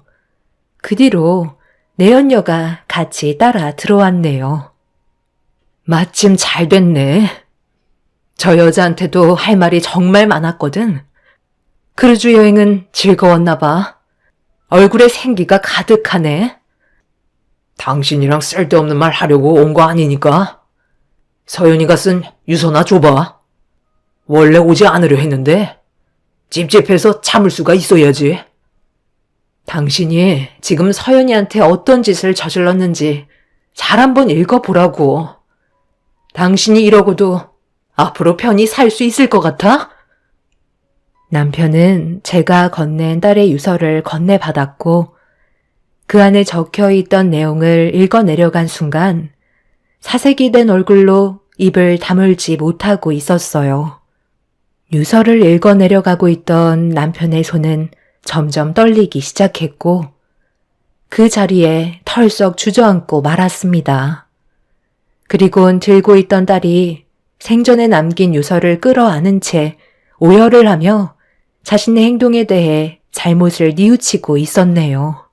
그 뒤로 내연녀가 같이 따라 들어왔네요. 마침 잘 됐네. 저 여자한테도 할 말이 정말 많았거든. 크루즈 여행은 즐거웠나 봐. 얼굴에 생기가 가득하네. 당신이랑 쓸데없는 말 하려고 온 거 아니니까. 서연이가 쓴 유서나 줘봐. 원래 오지 않으려 했는데 찝찝해서 참을 수가 있어야지. 당신이 지금 서연이한테 어떤 짓을 저질렀는지 잘 한번 읽어보라고. 당신이 이러고도 앞으로 편히 살 수 있을 것 같아? 남편은 제가 건넨 딸의 유서를 건네받았고 그 안에 적혀있던 내용을 읽어내려간 순간 사색이 된 얼굴로 입을 다물지 못하고 있었어요. 유서를 읽어내려가고 있던 남편의 손은 점점 떨리기 시작했고 그 자리에 털썩 주저앉고 말았습니다. 그리곤 들고 있던 딸이 생전에 남긴 유서를 끌어안은 채 오열을 하며 자신의 행동에 대해 잘못을 뉘우치고 있었네요.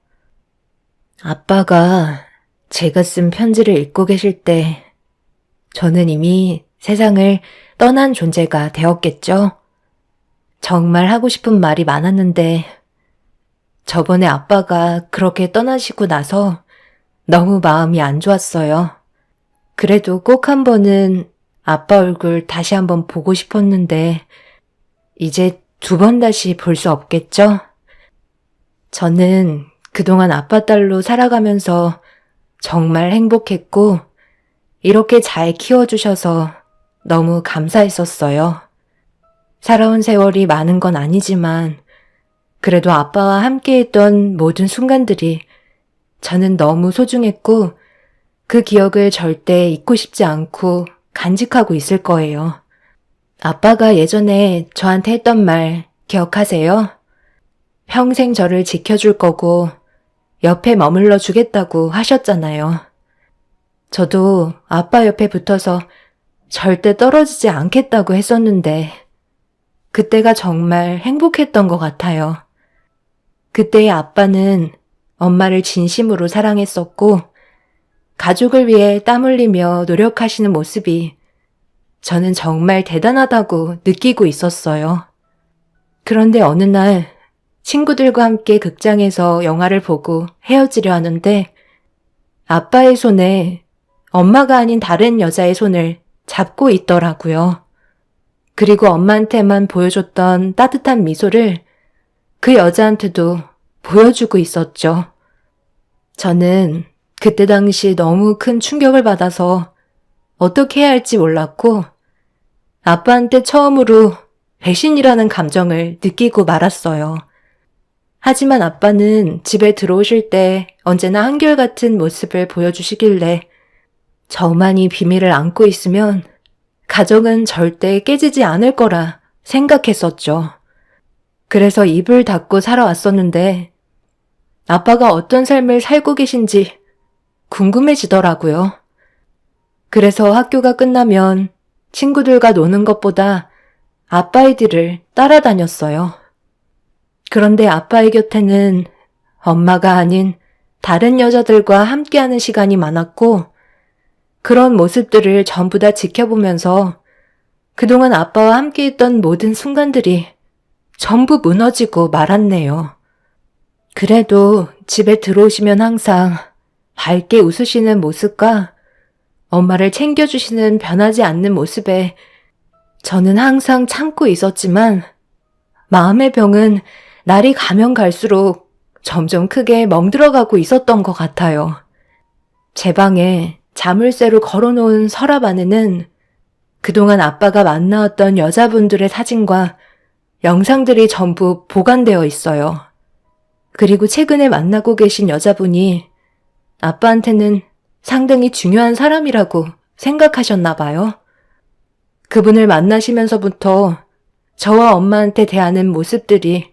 아빠가 제가 쓴 편지를 읽고 계실 때 저는 이미 세상을 떠난 존재가 되었겠죠? 정말 하고 싶은 말이 많았는데 저번에 아빠가 그렇게 떠나시고 나서 너무 마음이 안 좋았어요. 그래도 꼭 한 번은 아빠 얼굴 다시 한번 보고 싶었는데 이제 2번 다시 볼 수 없겠죠? 저는 그동안 아빠 딸로 살아가면서 정말 행복했고 이렇게 잘 키워주셔서 너무 감사했었어요. 살아온 세월이 많은 건 아니지만 그래도 아빠와 함께했던 모든 순간들이 저는 너무 소중했고 그 기억을 절대 잊고 싶지 않고 간직하고 있을 거예요. 아빠가 예전에 저한테 했던 말 기억하세요? 평생 저를 지켜줄 거고 옆에 머물러 주겠다고 하셨잖아요. 저도 아빠 옆에 붙어서 절대 떨어지지 않겠다고 했었는데 그때가 정말 행복했던 것 같아요. 그때의 아빠는 엄마를 진심으로 사랑했었고 가족을 위해 땀 흘리며 노력하시는 모습이 저는 정말 대단하다고 느끼고 있었어요. 그런데 어느 날 친구들과 함께 극장에서 영화를 보고 헤어지려 하는데 아빠의 손에 엄마가 아닌 다른 여자의 손을 잡고 있더라고요. 그리고 엄마한테만 보여줬던 따뜻한 미소를 그 여자한테도 보여주고 있었죠. 저는 그때 당시 너무 큰 충격을 받아서 어떻게 해야 할지 몰랐고 아빠한테 처음으로 배신이라는 감정을 느끼고 말았어요. 하지만 아빠는 집에 들어오실 때 언제나 한결같은 모습을 보여주시길래 저만이 비밀을 안고 있으면 가정은 절대 깨지지 않을 거라 생각했었죠. 그래서 입을 닫고 살아왔었는데 아빠가 어떤 삶을 살고 계신지 궁금해지더라고요. 그래서 학교가 끝나면 친구들과 노는 것보다 아빠의 뒤를 따라다녔어요. 그런데 아빠의 곁에는 엄마가 아닌 다른 여자들과 함께하는 시간이 많았고 그런 모습들을 전부 다 지켜보면서 그동안 아빠와 함께했던 모든 순간들이 전부 무너지고 말았네요. 그래도 집에 들어오시면 항상 밝게 웃으시는 모습과 엄마를 챙겨주시는 변하지 않는 모습에 저는 항상 참고 있었지만 마음의 병은 날이 가면 갈수록 점점 크게 멍들어가고 있었던 것 같아요. 제 방에 자물쇠로 걸어놓은 서랍 안에는 그동안 아빠가 만나왔던 여자분들의 사진과 영상들이 전부 보관되어 있어요. 그리고 최근에 만나고 계신 여자분이 아빠한테는 상당히 중요한 사람이라고 생각하셨나 봐요. 그분을 만나시면서부터 저와 엄마한테 대하는 모습들이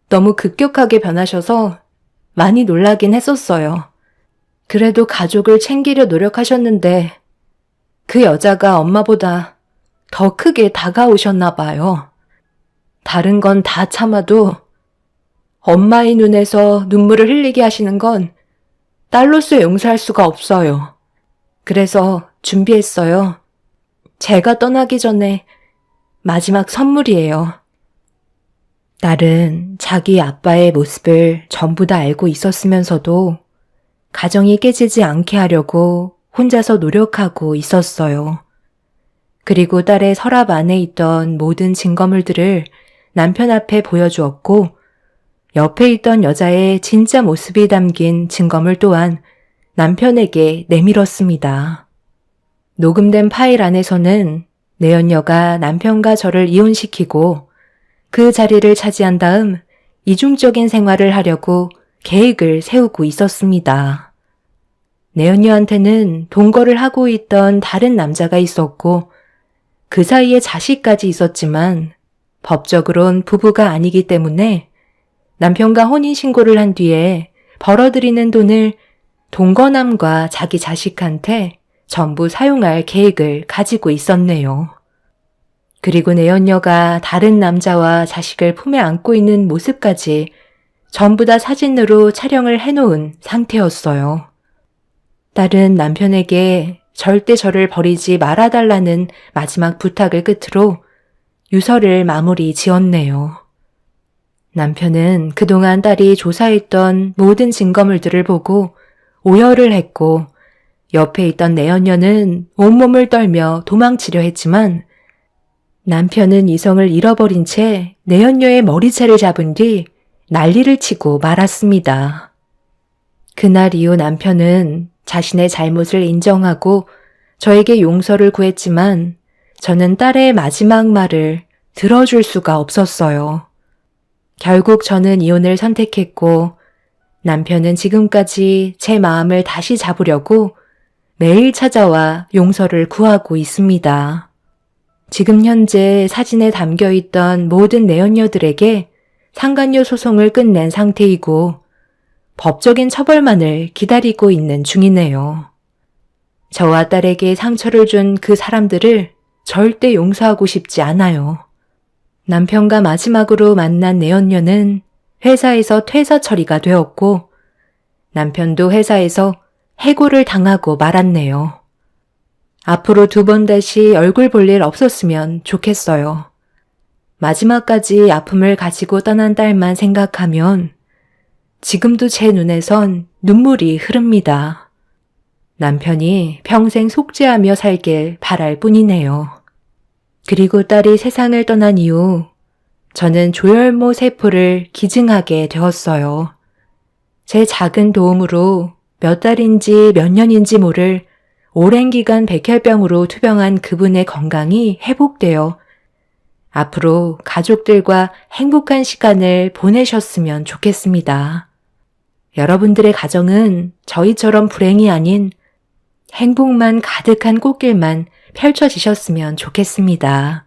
너무 급격하게 변하셔서 많이 놀라긴 했었어요. 그래도 가족을 챙기려 노력하셨는데 그 여자가 엄마보다 더 크게 다가오셨나 봐요. 다른 건 다 참아도 엄마의 눈에서 눈물을 흘리게 하시는 건 딸로서 용서할 수가 없어요. 그래서 준비했어요. 제가 떠나기 전에 마지막 선물이에요. 딸은 자기 아빠의 모습을 전부 다 알고 있었으면서도 가정이 깨지지 않게 하려고 혼자서 노력하고 있었어요. 그리고 딸의 서랍 안에 있던 모든 증거물들을 남편 앞에 보여주었고 옆에 있던 여자의 진짜 모습이 담긴 증거물 또한 남편에게 내밀었습니다. 녹음된 파일 안에서는 내연녀가 남편과 저를 이혼시키고 그 자리를 차지한 다음 이중적인 생활을 하려고 계획을 세우고 있었습니다. 내연녀한테는 동거를 하고 있던 다른 남자가 있었고 그 사이에 자식까지 있었지만 법적으론 부부가 아니기 때문에 남편과 혼인신고를 한 뒤에 벌어들이는 돈을 동거남과 자기 자식한테 전부 사용할 계획을 가지고 있었네요. 그리고 내연녀가 다른 남자와 자식을 품에 안고 있는 모습까지 전부 다 사진으로 촬영을 해놓은 상태였어요. 딸은 남편에게 절대 저를 버리지 말아달라는 마지막 부탁을 끝으로 유서를 마무리 지었네요. 남편은 그동안 딸이 조사했던 모든 증거물들을 보고 오열을 했고 옆에 있던 내연녀는 온몸을 떨며 도망치려 했지만 남편은 이성을 잃어버린 채 내연녀의 머리채를 잡은 뒤 난리를 치고 말았습니다. 그날 이후 남편은 자신의 잘못을 인정하고 저에게 용서를 구했지만 저는 딸의 마지막 말을 들어줄 수가 없었어요. 결국 저는 이혼을 선택했고 남편은 지금까지 제 마음을 다시 잡으려고 매일 찾아와 용서를 구하고 있습니다. 지금 현재 사진에 담겨있던 모든 내연녀들에게 상간녀 소송을 끝낸 상태이고 법적인 처벌만을 기다리고 있는 중이네요. 저와 딸에게 상처를 준 그 사람들을 절대 용서하고 싶지 않아요. 남편과 마지막으로 만난 내연녀는 회사에서 퇴사 처리가 되었고 남편도 회사에서 해고를 당하고 말았네요. 앞으로 2번 다시 얼굴 볼 일 없었으면 좋겠어요. 마지막까지 아픔을 가지고 떠난 딸만 생각하면 지금도 제 눈에선 눈물이 흐릅니다. 남편이 평생 속죄하며 살길 바랄 뿐이네요. 그리고 딸이 세상을 떠난 이후 저는 조혈모 세포를 기증하게 되었어요. 제 작은 도움으로 몇 달인지 몇 년인지 모를 오랜 기간 백혈병으로 투병한 그분의 건강이 회복되어 앞으로 가족들과 행복한 시간을 보내셨으면 좋겠습니다. 여러분들의 가정은 저희처럼 불행이 아닌 행복만 가득한 꽃길만 펼쳐지셨으면 좋겠습니다.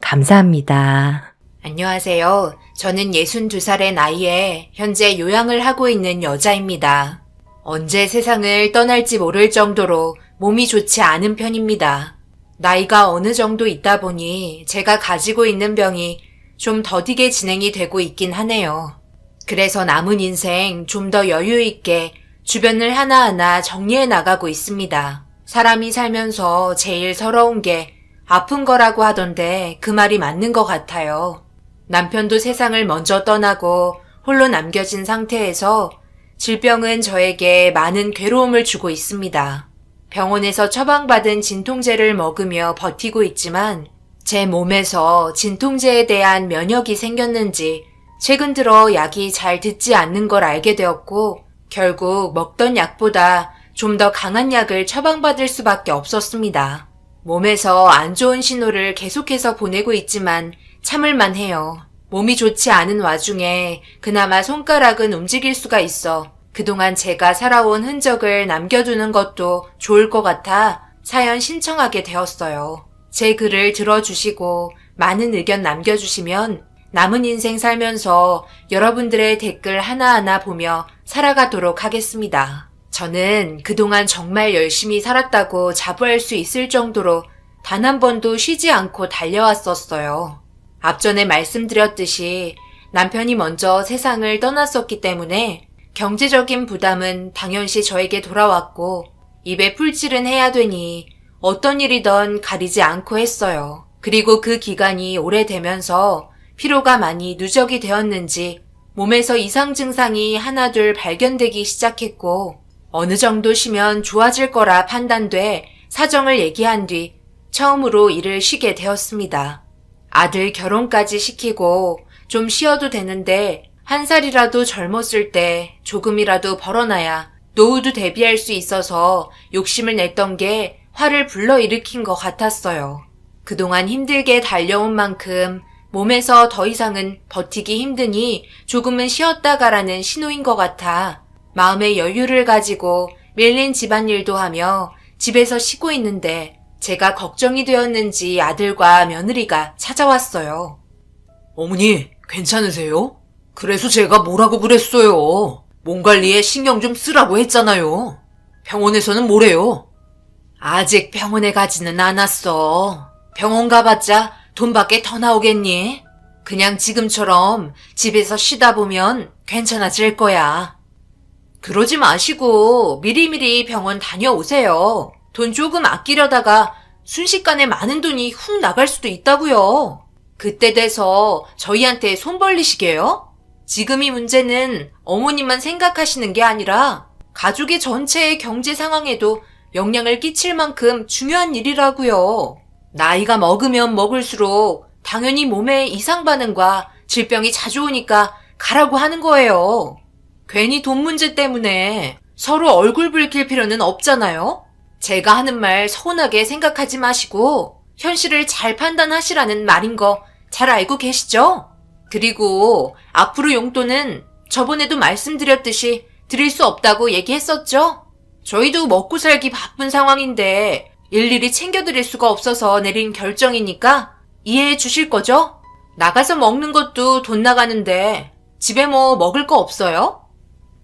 감사합니다. 안녕하세요. 저는 62살의 나이에 현재 요양을 하고 있는 여자입니다. 언제 세상을 떠날지 모를 정도로 몸이 좋지 않은 편입니다. 나이가 어느 정도 있다 보니 제가 가지고 있는 병이 좀 더디게 진행이 되고 있긴 하네요. 그래서 남은 인생 좀 더 여유 있게 주변을 하나하나 정리해 나가고 있습니다. 사람이 살면서 제일 서러운 게 아픈 거라고 하던데 그 말이 맞는 것 같아요. 남편도 세상을 먼저 떠나고 홀로 남겨진 상태에서 질병은 저에게 많은 괴로움을 주고 있습니다. 병원에서 처방받은 진통제를 먹으며 버티고 있지만 제 몸에서 진통제에 대한 면역이 생겼는지 최근 들어 약이 잘 듣지 않는 걸 알게 되었고 결국 먹던 약보다 좀 더 강한 약을 처방받을 수밖에 없었습니다. 몸에서 안 좋은 신호를 계속해서 보내고 있지만 참을만 해요. 몸이 좋지 않은 와중에 그나마 손가락은 움직일 수가 있어 그동안 제가 살아온 흔적을 남겨두는 것도 좋을 것 같아 사연 신청하게 되었어요. 제 글을 들어주시고 많은 의견 남겨주시면 남은 인생 살면서 여러분들의 댓글 하나하나 보며 살아가도록 하겠습니다. 저는 그동안 정말 열심히 살았다고 자부할 수 있을 정도로 단 한 번도 쉬지 않고 달려왔었어요. 앞전에 말씀드렸듯이 남편이 먼저 세상을 떠났었기 때문에 경제적인 부담은 당연시 저에게 돌아왔고 입에 풀칠은 해야 되니 어떤 일이든 가리지 않고 했어요. 그리고 그 기간이 오래되면서 피로가 많이 누적이 되었는지 몸에서 이상 증상이 하나둘 발견되기 시작했고 어느 정도 쉬면 좋아질 거라 판단돼 사정을 얘기한 뒤 처음으로 일을 쉬게 되었습니다. 아들 결혼까지 시키고 좀 쉬어도 되는데 1살이라도 젊었을 때 조금이라도 벌어놔야 노후도 대비할 수 있어서 욕심을 냈던 게 화를 불러일으킨 것 같았어요. 그동안 힘들게 달려온 만큼 몸에서 더 이상은 버티기 힘드니 조금은 쉬었다 가라는 신호인 것 같아 마음의 여유를 가지고 밀린 집안일도 하며 집에서 쉬고 있는데 제가 걱정이 되었는지 아들과 며느리가 찾아왔어요. 어머니, 괜찮으세요? 그래서 제가 뭐라고 그랬어요. 몸 관리에 신경 좀 쓰라고 했잖아요. 병원에서는 뭐래요? 아직 병원에 가지는 않았어. 병원 가봤자 돈밖에 더 나오겠니? 그냥 지금처럼 집에서 쉬다 보면 괜찮아질 거야. 그러지 마시고 미리미리 병원 다녀오세요. 돈 조금 아끼려다가 순식간에 많은 돈이 훅 나갈 수도 있다고요. 그때 돼서 저희한테 손 벌리시게요? 지금 이 문제는 어머님만 생각하시는 게 아니라 가족의 전체의 경제 상황에도 영향을 끼칠 만큼 중요한 일이라고요. 나이가 먹으면 먹을수록 당연히 몸에 이상 반응과 질병이 자주 오니까 가라고 하는 거예요. 괜히 돈 문제 때문에 서로 얼굴 붉힐 필요는 없잖아요. 제가 하는 말 서운하게 생각하지 마시고 현실을 잘 판단하시라는 말인 거 잘 알고 계시죠? 그리고 앞으로 용돈은 저번에도 말씀드렸듯이 드릴 수 없다고 얘기했었죠? 저희도 먹고 살기 바쁜 상황인데 일일이 챙겨드릴 수가 없어서 내린 결정이니까 이해해 주실 거죠? 나가서 먹는 것도 돈 나가는데 집에 뭐 먹을 거 없어요?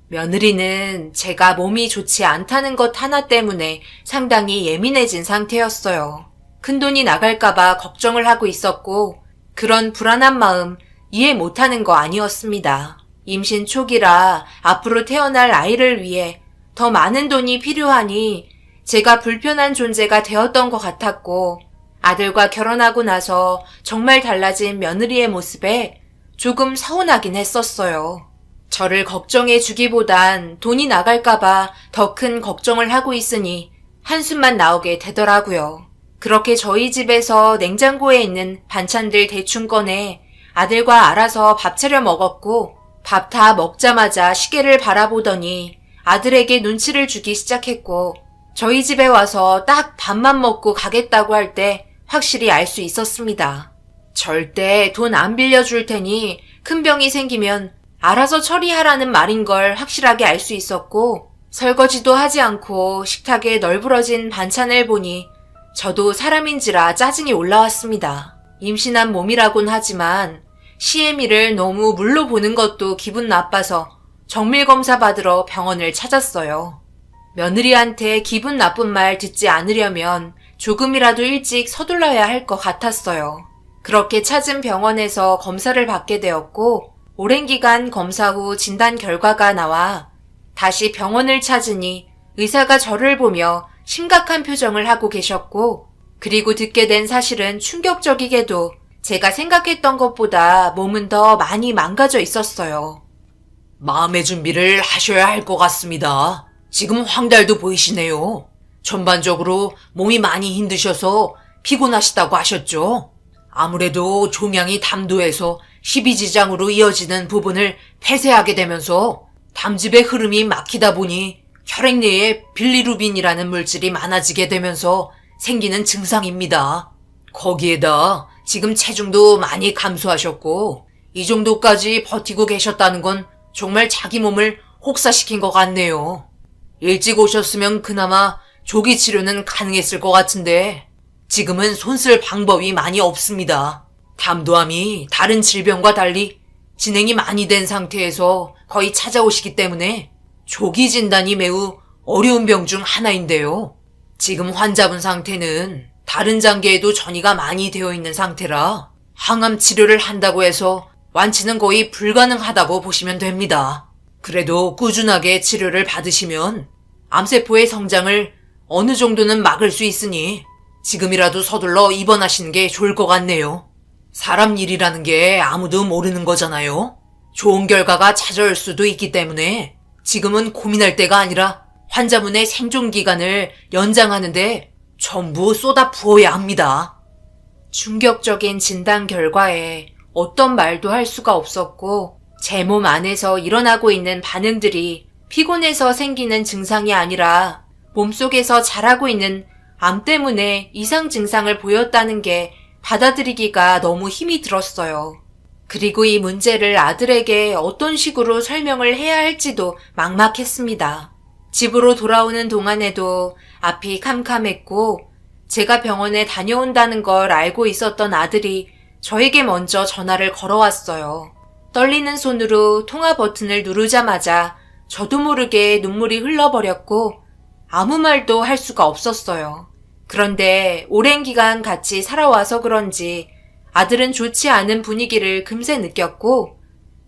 며느리는 제가 몸이 좋지 않다는 것 하나 때문에 상당히 예민해진 상태였어요. 큰돈이 나갈까봐 걱정을 하고 있었고 그런 불안한 마음 이해 못하는 거 아니었습니다. 임신 초기라 앞으로 태어날 아이를 위해 더 많은 돈이 필요하니 제가 불편한 존재가 되었던 것 같았고 아들과 결혼하고 나서 정말 달라진 며느리의 모습에 조금 서운하긴 했었어요. 저를 걱정해 주기보단 돈이 나갈까봐 더 큰 걱정을 하고 있으니 한숨만 나오게 되더라고요. 그렇게 저희 집에서 냉장고에 있는 반찬들 대충 꺼내 아들과 알아서 밥 차려 먹었고 밥 다 먹자마자 시계를 바라보더니 아들에게 눈치를 주기 시작했고 저희 집에 와서 딱 밥만 먹고 가겠다고 할 때 확실히 알 수 있었습니다. 절대 돈 안 빌려줄 테니 큰 병이 생기면 알아서 처리하라는 말인 걸 확실하게 알 수 있었고, 설거지도 하지 않고 식탁에 널브러진 반찬을 보니 저도 사람인지라 짜증이 올라왔습니다. 임신한 몸이라곤 하지만 시애미를 너무 물로 보는 것도 기분 나빠서 정밀검사 받으러 병원을 찾았어요. 며느리한테 기분 나쁜 말 듣지 않으려면 조금이라도 일찍 서둘러야 할 것 같았어요. 그렇게 찾은 병원에서 검사를 받게 되었고, 오랜 기간 검사 후 진단 결과가 나와 다시 병원을 찾으니 의사가 저를 보며 심각한 표정을 하고 계셨고, 그리고 듣게 된 사실은 충격적이게도 제가 생각했던 것보다 몸은 더 많이 망가져 있었어요. 마음의 준비를 하셔야 할 것 같습니다. 지금 황달도 보이시네요. 전반적으로 몸이 많이 힘드셔서 피곤하시다고 하셨죠? 아무래도 종양이 담도에서 십이지장으로 이어지는 부분을 폐쇄하게 되면서 담즙의 흐름이 막히다 보니 혈액 내에 빌리루빈이라는 물질이 많아지게 되면서 생기는 증상입니다. 거기에다 지금 체중도 많이 감소하셨고 이 정도까지 버티고 계셨다는 건 정말 자기 몸을 혹사시킨 것 같네요. 일찍 오셨으면 그나마 조기 치료는 가능했을 것 같은데 지금은 손쓸 방법이 많이 없습니다. 담도암이 다른 질병과 달리 진행이 많이 된 상태에서 거의 찾아오시기 때문에 조기 진단이 매우 어려운 병 중 하나인데요. 지금 환자분 상태는 다른 장기에도 전이가 많이 되어 있는 상태라 항암 치료를 한다고 해서 완치는 거의 불가능하다고 보시면 됩니다. 그래도 꾸준하게 치료를 받으시면 암세포의 성장을 어느 정도는 막을 수 있으니 지금이라도 서둘러 입원하시는 게 좋을 것 같네요. 사람 일이라는 게 아무도 모르는 거잖아요. 좋은 결과가 찾아올 수도 있기 때문에 지금은 고민할 때가 아니라 환자분의 생존 기간을 연장하는데 전부 쏟아 부어야 합니다. 충격적인 진단 결과에 어떤 말도 할 수가 없었고, 제 몸 안에서 일어나고 있는 반응들이 피곤해서 생기는 증상이 아니라 몸속에서 자라고 있는 암 때문에 이상 증상을 보였다는 게 받아들이기가 너무 힘이 들었어요. 그리고 이 문제를 아들에게 어떤 식으로 설명을 해야 할지도 막막했습니다. 집으로 돌아오는 동안에도 앞이 캄캄했고, 제가 병원에 다녀온다는 걸 알고 있었던 아들이 저에게 먼저 전화를 걸어왔어요. 떨리는 손으로 통화 버튼을 누르자마자 저도 모르게 눈물이 흘러버렸고 아무 말도 할 수가 없었어요. 그런데 오랜 기간 같이 살아와서 그런지 아들은 좋지 않은 분위기를 금세 느꼈고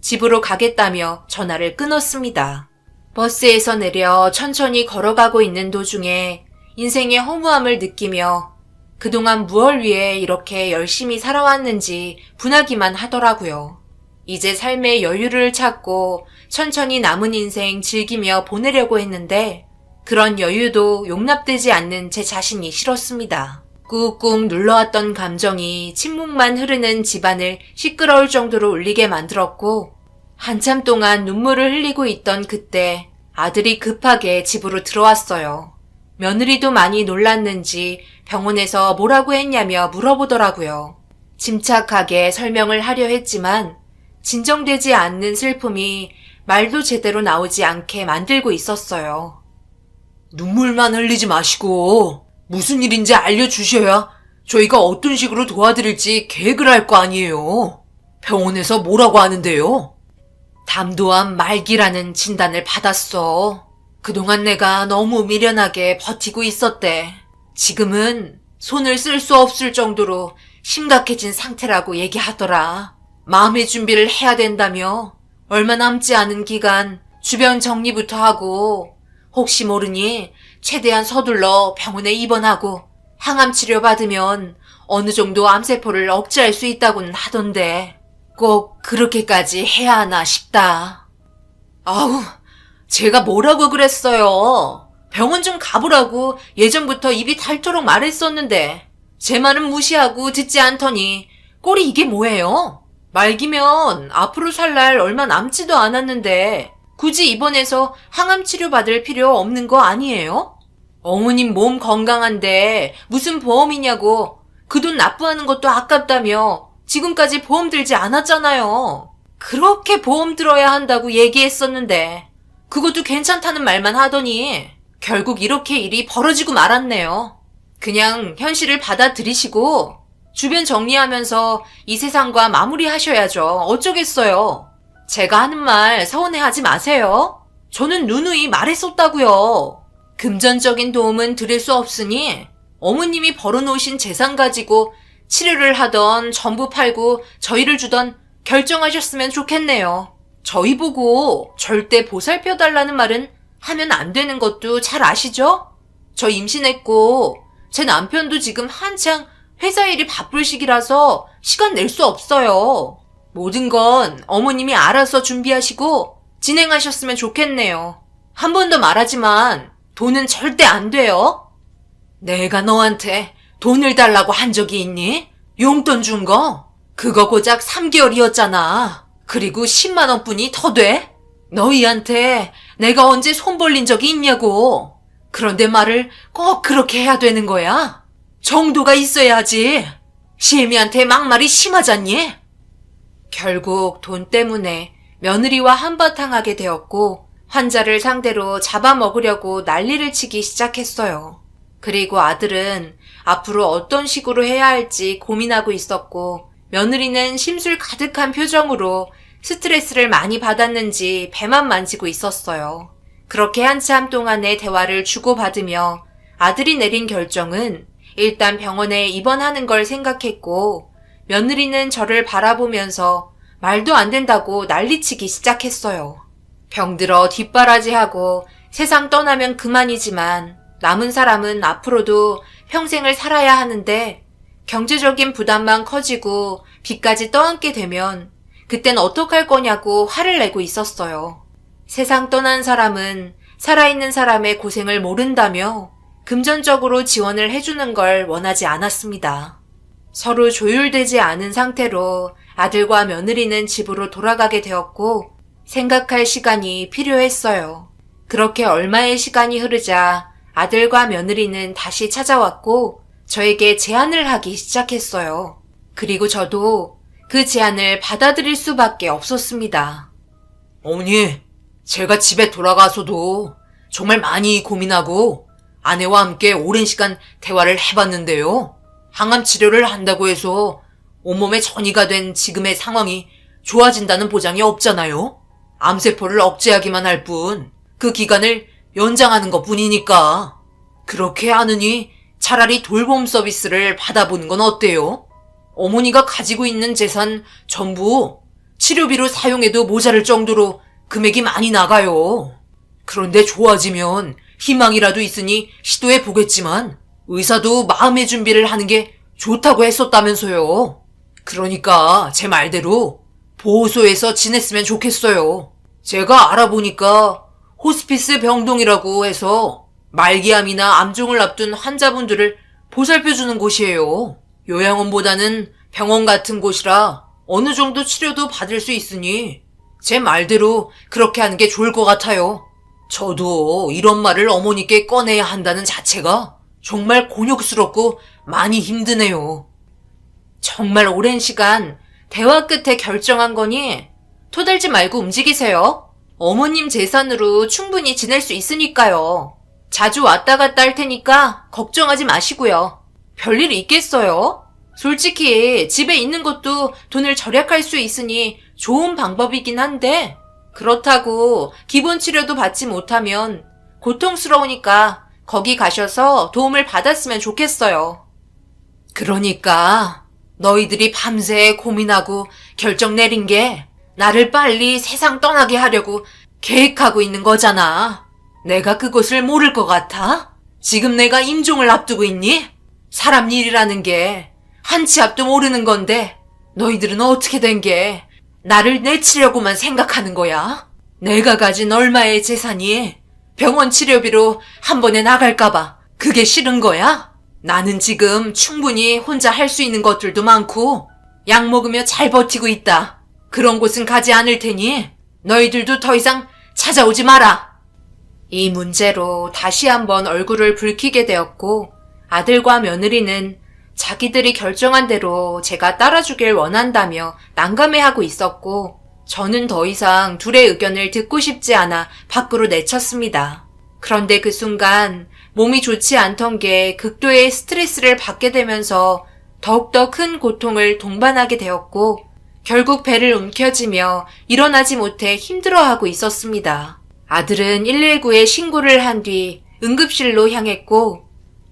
집으로 가겠다며 전화를 끊었습니다. 버스에서 내려 천천히 걸어가고 있는 도중에 인생의 허무함을 느끼며 그동안 무얼 위해 이렇게 열심히 살아왔는지 분하기만 하더라고요. 이제 삶의 여유를 찾고 천천히 남은 인생 즐기며 보내려고 했는데 그런 여유도 용납되지 않는 제 자신이 싫었습니다. 꾹꾹 눌러왔던 감정이 침묵만 흐르는 집안을 시끄러울 정도로 울리게 만들었고 한참 동안 눈물을 흘리고 있던 그때 아들이 급하게 집으로 들어왔어요. 며느리도 많이 놀랐는지 병원에서 뭐라고 했냐며 물어보더라고요. 침착하게 설명을 하려 했지만 진정되지 않는 슬픔이 말도 제대로 나오지 않게 만들고 있었어요. 눈물만 흘리지 마시고 무슨 일인지 알려주셔야 저희가 어떤 식으로 도와드릴지 계획을 할 거 아니에요. 병원에서 뭐라고 하는데요? 담도암 말기라는 진단을 받았어. 그동안 내가 너무 미련하게 버티고 있었대. 지금은 손을 쓸 수 없을 정도로 심각해진 상태라고 얘기하더라. 마음의 준비를 해야 된다며 얼마 남지 않은 기간 주변 정리부터 하고 혹시 모르니 최대한 서둘러 병원에 입원하고 항암 치료 받으면 어느 정도 암세포를 억제할 수 있다고는 하던데 꼭 그렇게까지 해야 하나 싶다. 아우, 제가 뭐라고 그랬어요. 병원 좀 가보라고 예전부터 입이 닳도록 말했었는데 제 말은 무시하고 듣지 않더니 꼴이 이게 뭐예요? 말기면 앞으로 살 날 얼마 남지도 않았는데 굳이 입원해서 항암 치료 받을 필요 없는 거 아니에요? 어머님 몸 건강한데 무슨 보험이냐고 그 돈 납부하는 것도 아깝다며 지금까지 보험 들지 않았잖아요. 그렇게 보험 들어야 한다고 얘기했었는데 그것도 괜찮다는 말만 하더니 결국 이렇게 일이 벌어지고 말았네요. 그냥 현실을 받아들이시고 주변 정리하면서 이 세상과 마무리하셔야죠. 어쩌겠어요. 제가 하는 말 서운해하지 마세요. 저는 누누이 말했었다고요. 금전적인 도움은 드릴 수 없으니 어머님이 벌어놓으신 재산 가지고 치료를 하던 전부 팔고 저희를 주던 결정하셨으면 좋겠네요. 저희 보고 절대 보살펴달라는 말은 하면 안 되는 것도 잘 아시죠? 저 임신했고 제 남편도 지금 한창 회사 일이 바쁠 시기라서 시간 낼 수 없어요. 모든 건 어머님이 알아서 준비하시고 진행하셨으면 좋겠네요. 한 번 더 말하지만 돈은 절대 안 돼요. 내가 너한테 돈을 달라고 한 적이 있니? 용돈 준 거? 그거 고작 3개월이었잖아. 그리고 10만 원뿐이 더 돼? 너희한테 내가 언제 손 벌린 적이 있냐고. 그런데 말을 꼭 그렇게 해야 되는 거야? 정도가 있어야지. 시애미한테 막말이 심하잖니? 결국 돈 때문에 며느리와 한바탕 하게 되었고 환자를 상대로 잡아먹으려고 난리를 치기 시작했어요. 그리고 아들은 앞으로 어떤 식으로 해야 할지 고민하고 있었고 며느리는 심술 가득한 표정으로 스트레스를 많이 받았는지 배만 만지고 있었어요. 그렇게 한참 동안의 대화를 주고받으며 아들이 내린 결정은 일단 병원에 입원하는 걸 생각했고 며느리는 저를 바라보면서 말도 안 된다고 난리치기 시작했어요. 병들어 뒷바라지하고 세상 떠나면 그만이지만 남은 사람은 앞으로도 평생을 살아야 하는데 경제적인 부담만 커지고 빚까지 떠안게 되면 그땐 어떡할 거냐고 화를 내고 있었어요. 세상 떠난 사람은 살아있는 사람의 고생을 모른다며 금전적으로 지원을 해주는 걸 원하지 않았습니다. 서로 조율되지 않은 상태로 아들과 며느리는 집으로 돌아가게 되었고 생각할 시간이 필요했어요. 그렇게 얼마의 시간이 흐르자 아들과 며느리는 다시 찾아왔고 저에게 제안을 하기 시작했어요. 그리고 저도 그 제안을 받아들일 수밖에 없었습니다. 어머니, 제가 집에 돌아가서도 정말 많이 고민하고 아내와 함께 오랜 시간 대화를 해봤는데요. 항암 치료를 한다고 해서 온몸에 전이가 된 지금의 상황이 좋아진다는 보장이 없잖아요. 암세포를 억제하기만 할 뿐 그 기간을 연장하는 것 뿐이니까. 그렇게 하느니 차라리 돌봄 서비스를 받아보는 건 어때요? 어머니가 가지고 있는 재산 전부 치료비로 사용해도 모자랄 정도로 금액이 많이 나가요. 그런데 좋아지면 희망이라도 있으니 시도해 보겠지만 의사도 마음의 준비를 하는 게 좋다고 했었다면서요. 그러니까 제 말대로 보호소에서 지냈으면 좋겠어요. 제가 알아보니까 호스피스 병동이라고 해서 말기암이나 암종을 앞둔 환자분들을 보살펴주는 곳이에요. 요양원보다는 병원 같은 곳이라 어느 정도 치료도 받을 수 있으니 제 말대로 그렇게 하는 게 좋을 것 같아요. 저도 이런 말을 어머니께 꺼내야 한다는 자체가 정말 곤욕스럽고 많이 힘드네요. 정말 오랜 시간 대화 끝에 결정한 거니 토들지 말고 움직이세요. 어머님 재산으로 충분히 지낼 수 있으니까요. 자주 왔다 갔다 할 테니까 걱정하지 마시고요. 별일 있겠어요? 솔직히 집에 있는 것도 돈을 절약할 수 있으니 좋은 방법이긴 한데 그렇다고 기본 치료도 받지 못하면 고통스러우니까 거기 가셔서 도움을 받았으면 좋겠어요. 그러니까 너희들이 밤새 고민하고 결정 내린 게 나를 빨리 세상 떠나게 하려고 계획하고 있는 거잖아. 내가 그것을 모를 것 같아? 지금 내가 임종을 앞두고 있니? 사람 일이라는 게 한 치 앞도 모르는 건데 너희들은 어떻게 된 게 나를 내치려고만 생각하는 거야? 내가 가진 얼마의 재산이 병원 치료비로 한 번에 나갈까봐 그게 싫은 거야? 나는 지금 충분히 혼자 할 수 있는 것들도 많고 약 먹으며 잘 버티고 있다. 그런 곳은 가지 않을 테니 너희들도 더 이상 찾아오지 마라. 이 문제로 다시 한번 얼굴을 붉히게 되었고 아들과 며느리는 자기들이 결정한 대로 제가 따라주길 원한다며 난감해하고 있었고, 저는 더 이상 둘의 의견을 듣고 싶지 않아 밖으로 내쳤습니다. 그런데 그 순간 몸이 좋지 않던 게 극도의 스트레스를 받게 되면서 더욱더 큰 고통을 동반하게 되었고, 결국 배를 움켜쥐며 일어나지 못해 힘들어하고 있었습니다. 아들은 119에 신고를 한 뒤 응급실로 향했고,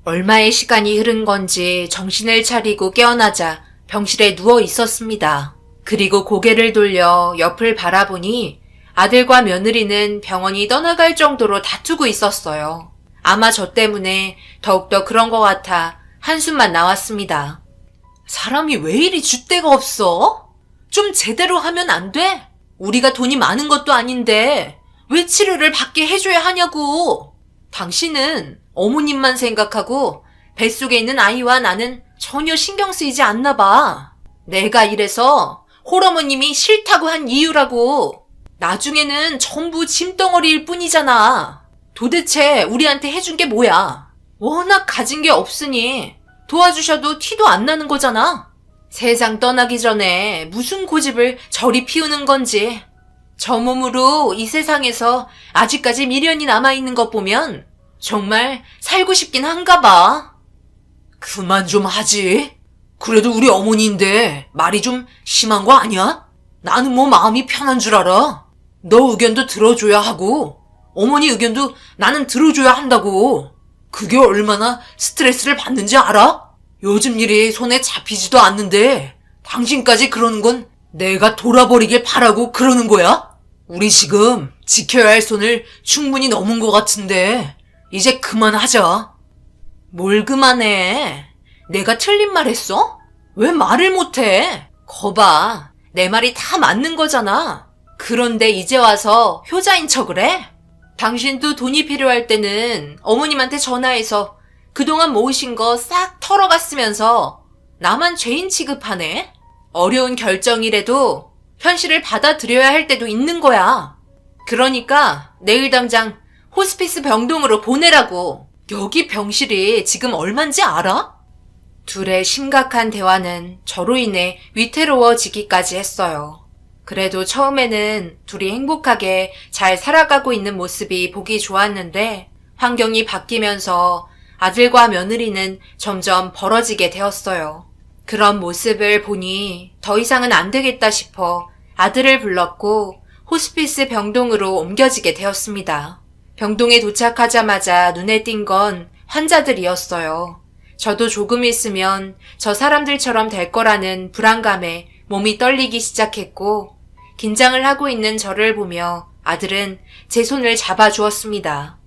얼마의 시간이 흐른 건지 정신을 차리고 깨어나자 병실에 누워 있었습니다. 그리고 고개를 돌려 옆을 바라보니 아들과 며느리는 병원이 떠나갈 정도로 다투고 있었어요. 아마 저 때문에 더욱더 그런 것 같아 한숨만 나왔습니다. 사람이 왜 이리 줏대가 없어? 좀 제대로 하면 안 돼? 우리가 돈이 많은 것도 아닌데 왜 치료를 받게 해줘야 하냐고. 당신은 어머님만 생각하고 뱃속에 있는 아이와 나는 전혀 신경 쓰이지 않나 봐. 내가 이래서 홀어머님이 싫다고 한 이유라고. 나중에는 전부 짐덩어리일 뿐이잖아. 도대체 우리한테 해준 게 뭐야? 워낙 가진 게 없으니 도와주셔도 티도 안 나는 거잖아. 세상 떠나기 전에 무슨 고집을 저리 피우는 건지. 저 몸으로 이 세상에서 아직까지 미련이 남아있는 것 보면 정말 살고 싶긴 한가 봐. 그만 좀 하지. 그래도 우리 어머니인데 말이 좀 심한 거 아니야? 나는 뭐 마음이 편한 줄 알아. 너 의견도 들어줘야 하고 어머니 의견도 나는 들어줘야 한다고. 그게 얼마나 스트레스를 받는지 알아? 요즘 일이 손에 잡히지도 않는데 당신까지 그러는 건 내가 돌아버리길 바라고 그러는 거야? 우리 지금 지켜야 할 선을 충분히 넘은 것 같은데 이제 그만하자. 뭘 그만해? 내가 틀린 말 했어? 왜 말을 못해? 거봐, 내 말이 다 맞는 거잖아. 그런데 이제 와서 효자인 척을 해? 당신도 돈이 필요할 때는 어머님한테 전화해서 그동안 모으신 거 싹 털어갔으면서 나만 죄인 취급하네? 어려운 결정이라도 현실을 받아들여야 할 때도 있는 거야. 그러니까 내일 당장 호스피스 병동으로 보내라고. 여기 병실이 지금 얼만지 알아? 둘의 심각한 대화는 저로 인해 위태로워지기까지 했어요. 그래도 처음에는 둘이 행복하게 잘 살아가고 있는 모습이 보기 좋았는데 환경이 바뀌면서 아들과 며느리는 점점 벌어지게 되었어요. 그런 모습을 보니 더 이상은 안 되겠다 싶어 아들을 불렀고 호스피스 병동으로 옮겨지게 되었습니다. 병동에 도착하자마자 눈에 띈 건 환자들이었어요. 저도 조금 있으면 저 사람들처럼 될 거라는 불안감에 몸이 떨리기 시작했고 긴장을 하고 있는 저를 보며 아들은 제 손을 잡아주었습니다.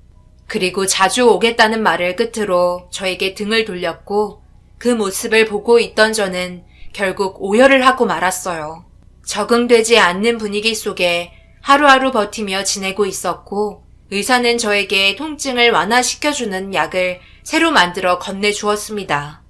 그리고 자주 오겠다는 말을 끝으로 저에게 등을 돌렸고 그 모습을 보고 있던 저는 결국 오열을 하고 말았어요. 적응되지 않는 분위기 속에 하루하루 버티며 지내고 있었고 의사는 저에게 통증을 완화시켜주는 약을 새로 만들어 건네주었습니다.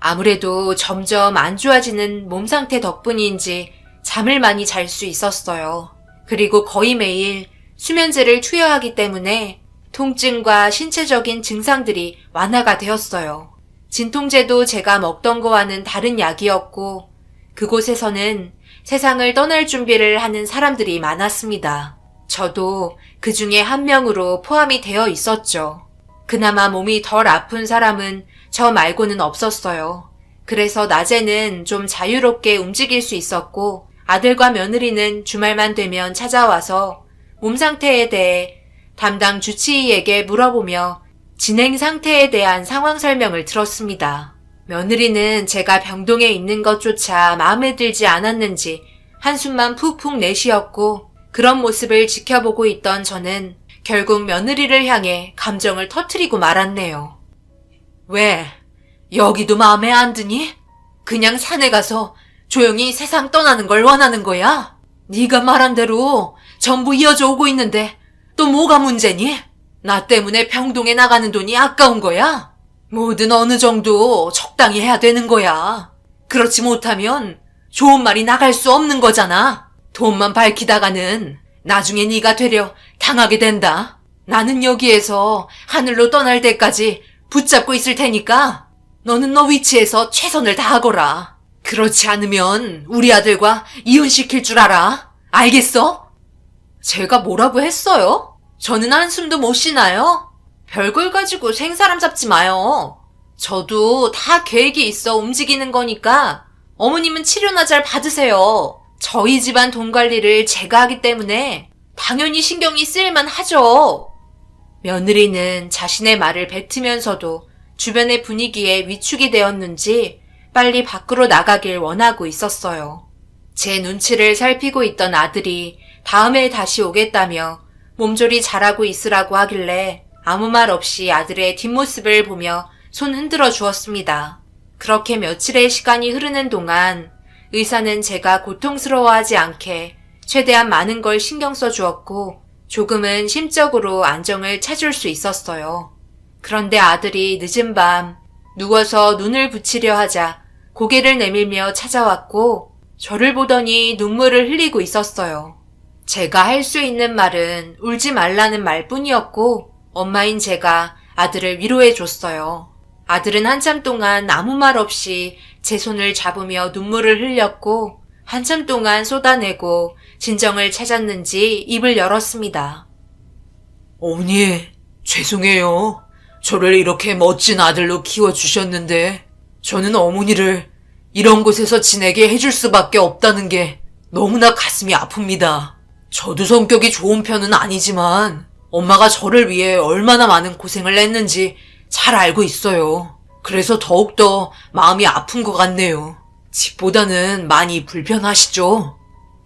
아무래도 점점 안 좋아지는 몸 상태 덕분인지 잠을 많이 잘 수 있었어요. 그리고 거의 매일 수면제를 투여하기 때문에 통증과 신체적인 증상들이 완화가 되었어요. 진통제도 제가 먹던 거와는 다른 약이었고 그곳에서는 세상을 떠날 준비를 하는 사람들이 많았습니다. 저도 그 중에 한 명으로 포함이 되어 있었죠. 그나마 몸이 덜 아픈 사람은 저 말고는 없었어요. 그래서 낮에는 좀 자유롭게 움직일 수 있었고 아들과 며느리는 주말만 되면 찾아와서 몸 상태에 대해 담당 주치의에게 물어보며 진행 상태에 대한 상황 설명을 들었습니다. 며느리는 제가 병동에 있는 것조차 마음에 들지 않았는지 한숨만 푹푹 내쉬었고 그런 모습을 지켜보고 있던 저는 결국 며느리를 향해 감정을 터뜨리고 말았네요. 왜? 여기도 마음에 안 드니? 그냥 산에 가서 조용히 세상 떠나는 걸 원하는 거야? 네가 말한 대로 전부 이어져 오고 있는데 또 뭐가 문제니? 나 때문에 병동에 나가는 돈이 아까운 거야? 뭐든 어느 정도 적당히 해야 되는 거야. 그렇지 못하면 좋은 말이 나갈 수 없는 거잖아. 돈만 밝히다가는 나중에 네가 되려 당하게 된다. 나는 여기에서 하늘로 떠날 때까지 붙잡고 있을 테니까 너는 너 위치에서 최선을 다하거라. 그렇지 않으면 우리 아들과 이혼시킬 줄 알아. 알겠어? 제가 뭐라고 했어요? 저는 한숨도 못 쉬나요? 별걸 가지고 생사람 잡지 마요. 저도 다 계획이 있어 움직이는 거니까 어머님은 치료나 잘 받으세요. 저희 집안 돈 관리를 제가 하기 때문에 당연히 신경이 쓰일만 하죠. 며느리는 자신의 말을 뱉으면서도 주변의 분위기에 위축이 되었는지 빨리 밖으로 나가길 원하고 있었어요. 제 눈치를 살피고 있던 아들이 다음에 다시 오겠다며 몸조리 잘하고 있으라고 하길래 아무 말 없이 아들의 뒷모습을 보며 손 흔들어 주었습니다. 그렇게 며칠의 시간이 흐르는 동안 의사는 제가 고통스러워하지 않게 최대한 많은 걸 신경 써 주었고 조금은 심적으로 안정을 찾을 수 있었어요. 그런데 아들이 늦은 밤 누워서 눈을 붙이려 하자 고개를 내밀며 찾아왔고 저를 보더니 눈물을 흘리고 있었어요. 제가 할 수 있는 말은 울지 말라는 말뿐이었고 엄마인 제가 아들을 위로해 줬어요. 아들은 한참 동안 아무 말 없이 제 손을 잡으며 눈물을 흘렸고 한참 동안 쏟아내고 진정을 찾았는지 입을 열었습니다. 어머니, 죄송해요. 저를 이렇게 멋진 아들로 키워주셨는데 저는 어머니를 이런 곳에서 지내게 해줄 수밖에 없다는 게 너무나 가슴이 아픕니다. 저도 성격이 좋은 편은 아니지만 엄마가 저를 위해 얼마나 많은 고생을 했는지 잘 알고 있어요. 그래서 더욱더 마음이 아픈 것 같네요. 집보다는 많이 불편하시죠?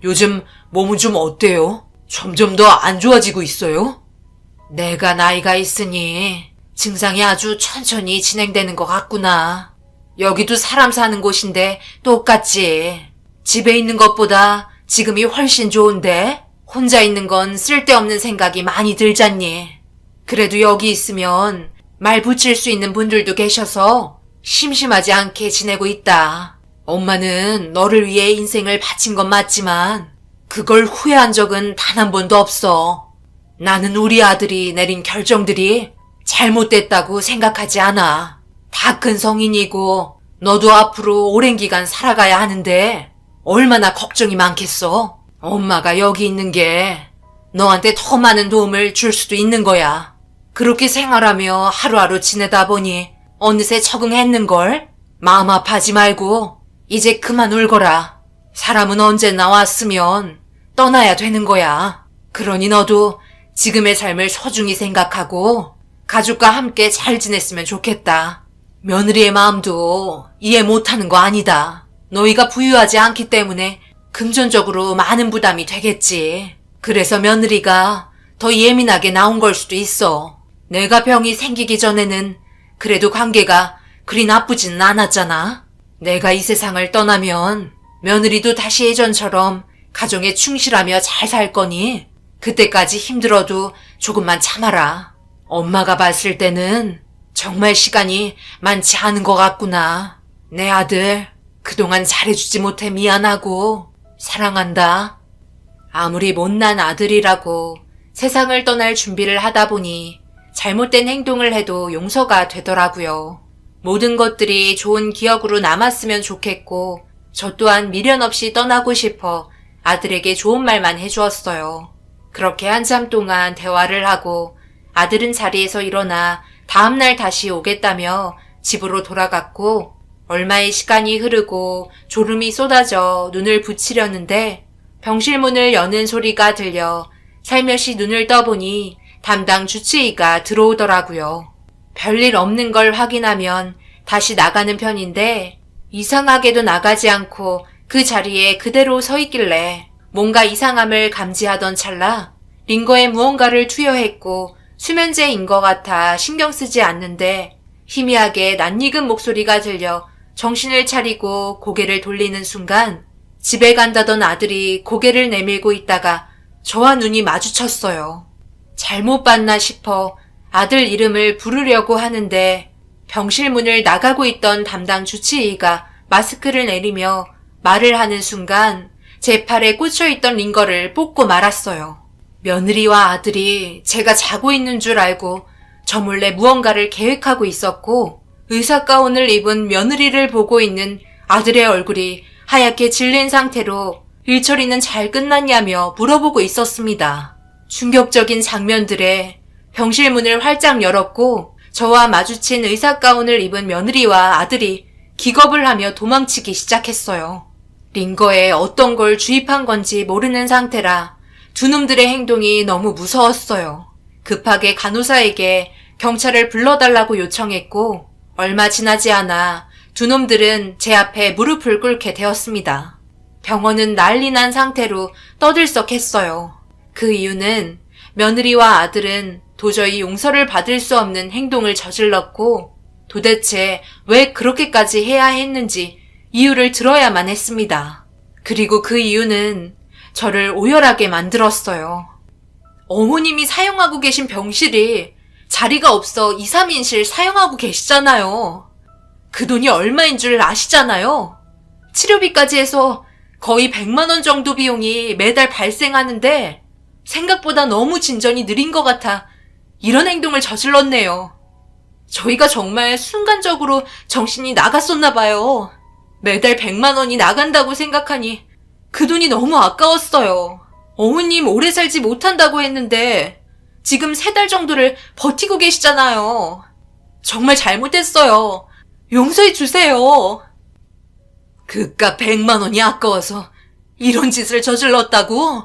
요즘 몸은 좀 어때요? 점점 더 안 좋아지고 있어요? 내가 나이가 있으니 증상이 아주 천천히 진행되는 것 같구나. 여기도 사람 사는 곳인데 똑같지. 집에 있는 것보다 지금이 훨씬 좋은데 혼자 있는 건 쓸데없는 생각이 많이 들잖니. 그래도 여기 있으면 말 붙일 수 있는 분들도 계셔서 심심하지 않게 지내고 있다. 엄마는 너를 위해 인생을 바친 건 맞지만 그걸 후회한 적은 단 한 번도 없어. 나는 우리 아들이 내린 결정들이 잘못됐다고 생각하지 않아. 다 큰 성인이고 너도 앞으로 오랜 기간 살아가야 하는데 얼마나 걱정이 많겠어. 엄마가 여기 있는 게 너한테 더 많은 도움을 줄 수도 있는 거야. 그렇게 생활하며 하루하루 지내다 보니 어느새 적응했는걸. 마음 아파하지 말고 이제 그만 울거라. 사람은 언제나 왔으면 떠나야 되는 거야. 그러니 너도 지금의 삶을 소중히 생각하고 가족과 함께 잘 지냈으면 좋겠다. 며느리의 마음도 이해 못하는 거 아니다. 너희가 부유하지 않기 때문에 금전적으로 많은 부담이 되겠지. 그래서 며느리가 더 예민하게 나온 걸 수도 있어. 내가 병이 생기기 전에는 그래도 관계가 그리 나쁘지는 않았잖아. 내가 이 세상을 떠나면 며느리도 다시 예전처럼 가정에 충실하며 잘 살 거니 그때까지 힘들어도 조금만 참아라. 엄마가 봤을 때는 정말 시간이 많지 않은 것 같구나. 내 아들, 그동안 잘해주지 못해 미안하고 사랑한다. 아무리 못난 아들이라고 세상을 떠날 준비를 하다 보니 잘못된 행동을 해도 용서가 되더라고요. 모든 것들이 좋은 기억으로 남았으면 좋겠고 저 또한 미련 없이 떠나고 싶어 아들에게 좋은 말만 해주었어요. 그렇게 한참 동안 대화를 하고 아들은 자리에서 일어나 다음날 다시 오겠다며 집으로 돌아갔고 얼마의 시간이 흐르고 졸음이 쏟아져 눈을 붙이려는데 병실문을 여는 소리가 들려 살며시 눈을 떠보니 담당 주치의가 들어오더라고요. 별일 없는 걸 확인하면 다시 나가는 편인데 이상하게도 나가지 않고 그 자리에 그대로 서 있길래 뭔가 이상함을 감지하던 찰나 링거에 무언가를 투여했고 수면제인 것 같아 신경 쓰지 않는데 희미하게 낯익은 목소리가 들려 정신을 차리고 고개를 돌리는 순간 집에 간다던 아들이 고개를 내밀고 있다가 저와 눈이 마주쳤어요. 잘못 봤나 싶어 아들 이름을 부르려고 하는데 병실 문을 나가고 있던 담당 주치의가 마스크를 내리며 말을 하는 순간 제 팔에 꽂혀있던 링거를 뽑고 말았어요. 며느리와 아들이 제가 자고 있는 줄 알고 저 몰래 무언가를 계획하고 있었고 의사 가운을 입은 며느리를 보고 있는 아들의 얼굴이 하얗게 질린 상태로 일처리는 잘 끝났냐며 물어보고 있었습니다. 충격적인 장면들에 병실 문을 활짝 열었고 저와 마주친 의사 가운을 입은 며느리와 아들이 기겁을 하며 도망치기 시작했어요. 링거에 어떤 걸 주입한 건지 모르는 상태라 두 놈들의 행동이 너무 무서웠어요. 급하게 간호사에게 경찰을 불러달라고 요청했고 얼마 지나지 않아 두 놈들은 제 앞에 무릎을 꿇게 되었습니다. 병원은 난리 난 상태로 떠들썩했어요. 그 이유는 며느리와 아들은 도저히 용서를 받을 수 없는 행동을 저질렀고 도대체 왜 그렇게까지 해야 했는지 이유를 들어야만 했습니다. 그리고 그 이유는 저를 오열하게 만들었어요. 어머님이 사용하고 계신 병실이 자리가 없어 2, 3인실 사용하고 계시잖아요. 그 돈이 얼마인 줄 아시잖아요. 치료비까지 해서 거의 100만 원 정도 비용이 매달 발생하는데 생각보다 너무 진전이 느린 것 같아 이런 행동을 저질렀네요. 저희가 정말 순간적으로 정신이 나갔었나 봐요. 매달 100만 원이 나간다고 생각하니 그 돈이 너무 아까웠어요. 어머님 오래 살지 못한다고 했는데 지금 3달 정도를 버티고 계시잖아요. 정말 잘못했어요. 용서해 주세요. 그깟 100만 원이 아까워서 이런 짓을 저질렀다고?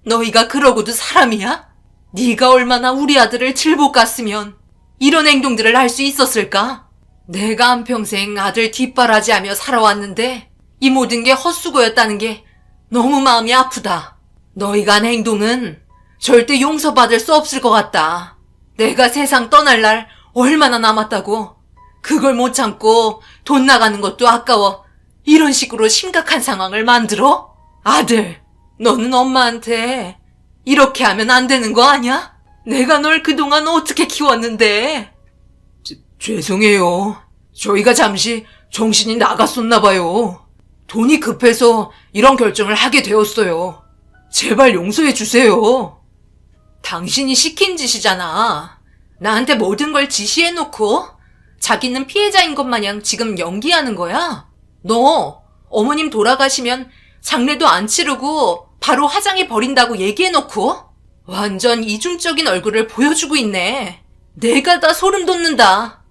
너희가 그러고도 사람이야? 네가 얼마나 우리 아들을 들복 갔으면 이런 행동들을 할 수 있었을까? 내가 한평생 아들 뒷바라지하며 살아왔는데 이 모든 게 헛수고였다는 게 너무 마음이 아프다. 너희가 한 행동은 절대 용서받을 수 없을 것 같다. 내가 세상 떠날 날 얼마나 남았다고. 그걸 못 참고 돈 나가는 것도 아까워 이런 식으로 심각한 상황을 만들어? 아들, 너는 엄마한테 이렇게 하면 안 되는 거 아니야? 내가 널 그동안 어떻게 키웠는데? 죄송해요. 저희가 잠시 정신이 나갔었나 봐요. 돈이 급해서 이런 결정을 하게 되었어요. 제발 용서해 주세요. 당신이 시킨 짓이잖아. 나한테 모든 걸 지시해놓고 자기는 피해자인 것 마냥 지금 연기하는 거야? 너 어머님 돌아가시면 장례도 안 치르고 바로 화장해 버린다고 얘기해놓고 완전 이중적인 얼굴을 보여주고 있네. 내가 다 소름 돋는다.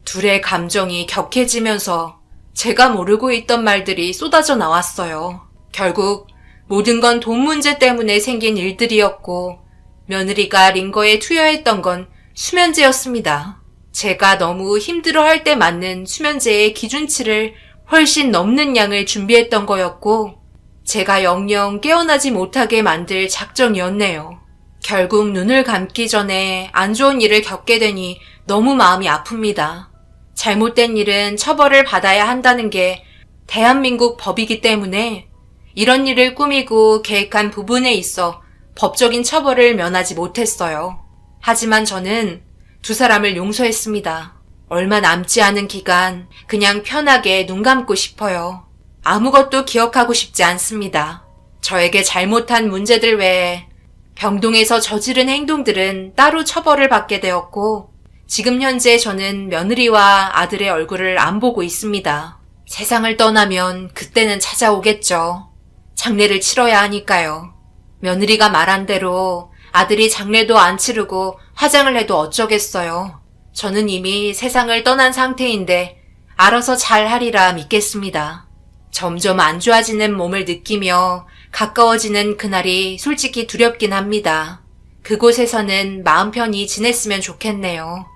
둘의 감정이 격해지면서 제가 모르고 있던 말들이 쏟아져 나왔어요. 결국 모든 건 돈 문제 때문에 생긴 일들이었고 며느리가 링거에 투여했던 건 수면제였습니다. 제가 너무 힘들어할 때 맞는 수면제의 기준치를 훨씬 넘는 양을 준비했던 거였고 제가 영영 깨어나지 못하게 만들 작정이었네요. 결국 눈을 감기 전에 안 좋은 일을 겪게 되니 너무 마음이 아픕니다. 잘못된 일은 처벌을 받아야 한다는 게 대한민국 법이기 때문에 이런 일을 꾸미고 계획한 부분에 있어 법적인 처벌을 면하지 못했어요. 하지만 저는 두 사람을 용서했습니다. 얼마 남지 않은 기간 그냥 편하게 눈 감고 싶어요. 아무것도 기억하고 싶지 않습니다. 저에게 잘못한 문제들 외에 병동에서 저지른 행동들은 따로 처벌을 받게 되었고 지금 현재 저는 며느리와 아들의 얼굴을 안 보고 있습니다. 세상을 떠나면 그때는 찾아오겠죠. 장례를 치러야 하니까요. 며느리가 말한 대로 아들이 장례도 안 치르고 화장을 해도 어쩌겠어요. 저는 이미 세상을 떠난 상태인데 알아서 잘 하리라 믿겠습니다. 점점 안 좋아지는 몸을 느끼며 가까워지는 그날이 솔직히 두렵긴 합니다. 그곳에서는 마음 편히 지냈으면 좋겠네요.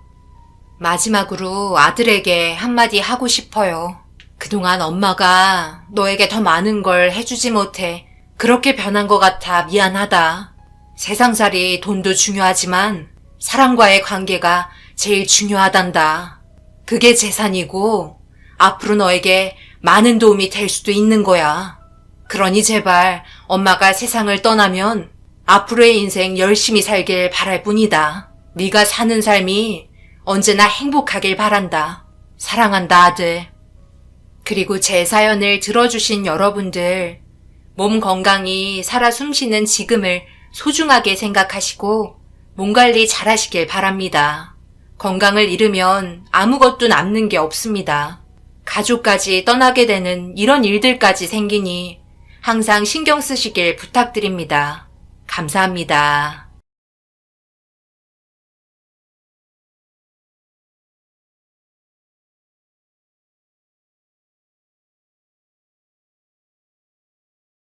마지막으로 아들에게 한마디 하고 싶어요. 그동안 엄마가 너에게 더 많은 걸 해주지 못해 그렇게 변한 것 같아 미안하다. 세상살이 돈도 중요하지만 사랑과의 관계가 제일 중요하단다. 그게 재산이고 앞으로 너에게 많은 도움이 될 수도 있는 거야. 그러니 제발 엄마가 세상을 떠나면 앞으로의 인생 열심히 살길 바랄 뿐이다. 네가 사는 삶이 언제나 행복하길 바란다. 사랑한다 아들. 그리고 제 사연을 들어주신 여러분들, 몸 건강히 살아 숨쉬는 지금을 소중하게 생각하시고 몸 관리 잘하시길 바랍니다. 건강을 잃으면 아무것도 남는 게 없습니다. 가족까지 떠나게 되는 이런 일들까지 생기니 항상 신경 쓰시길 부탁드립니다. 감사합니다.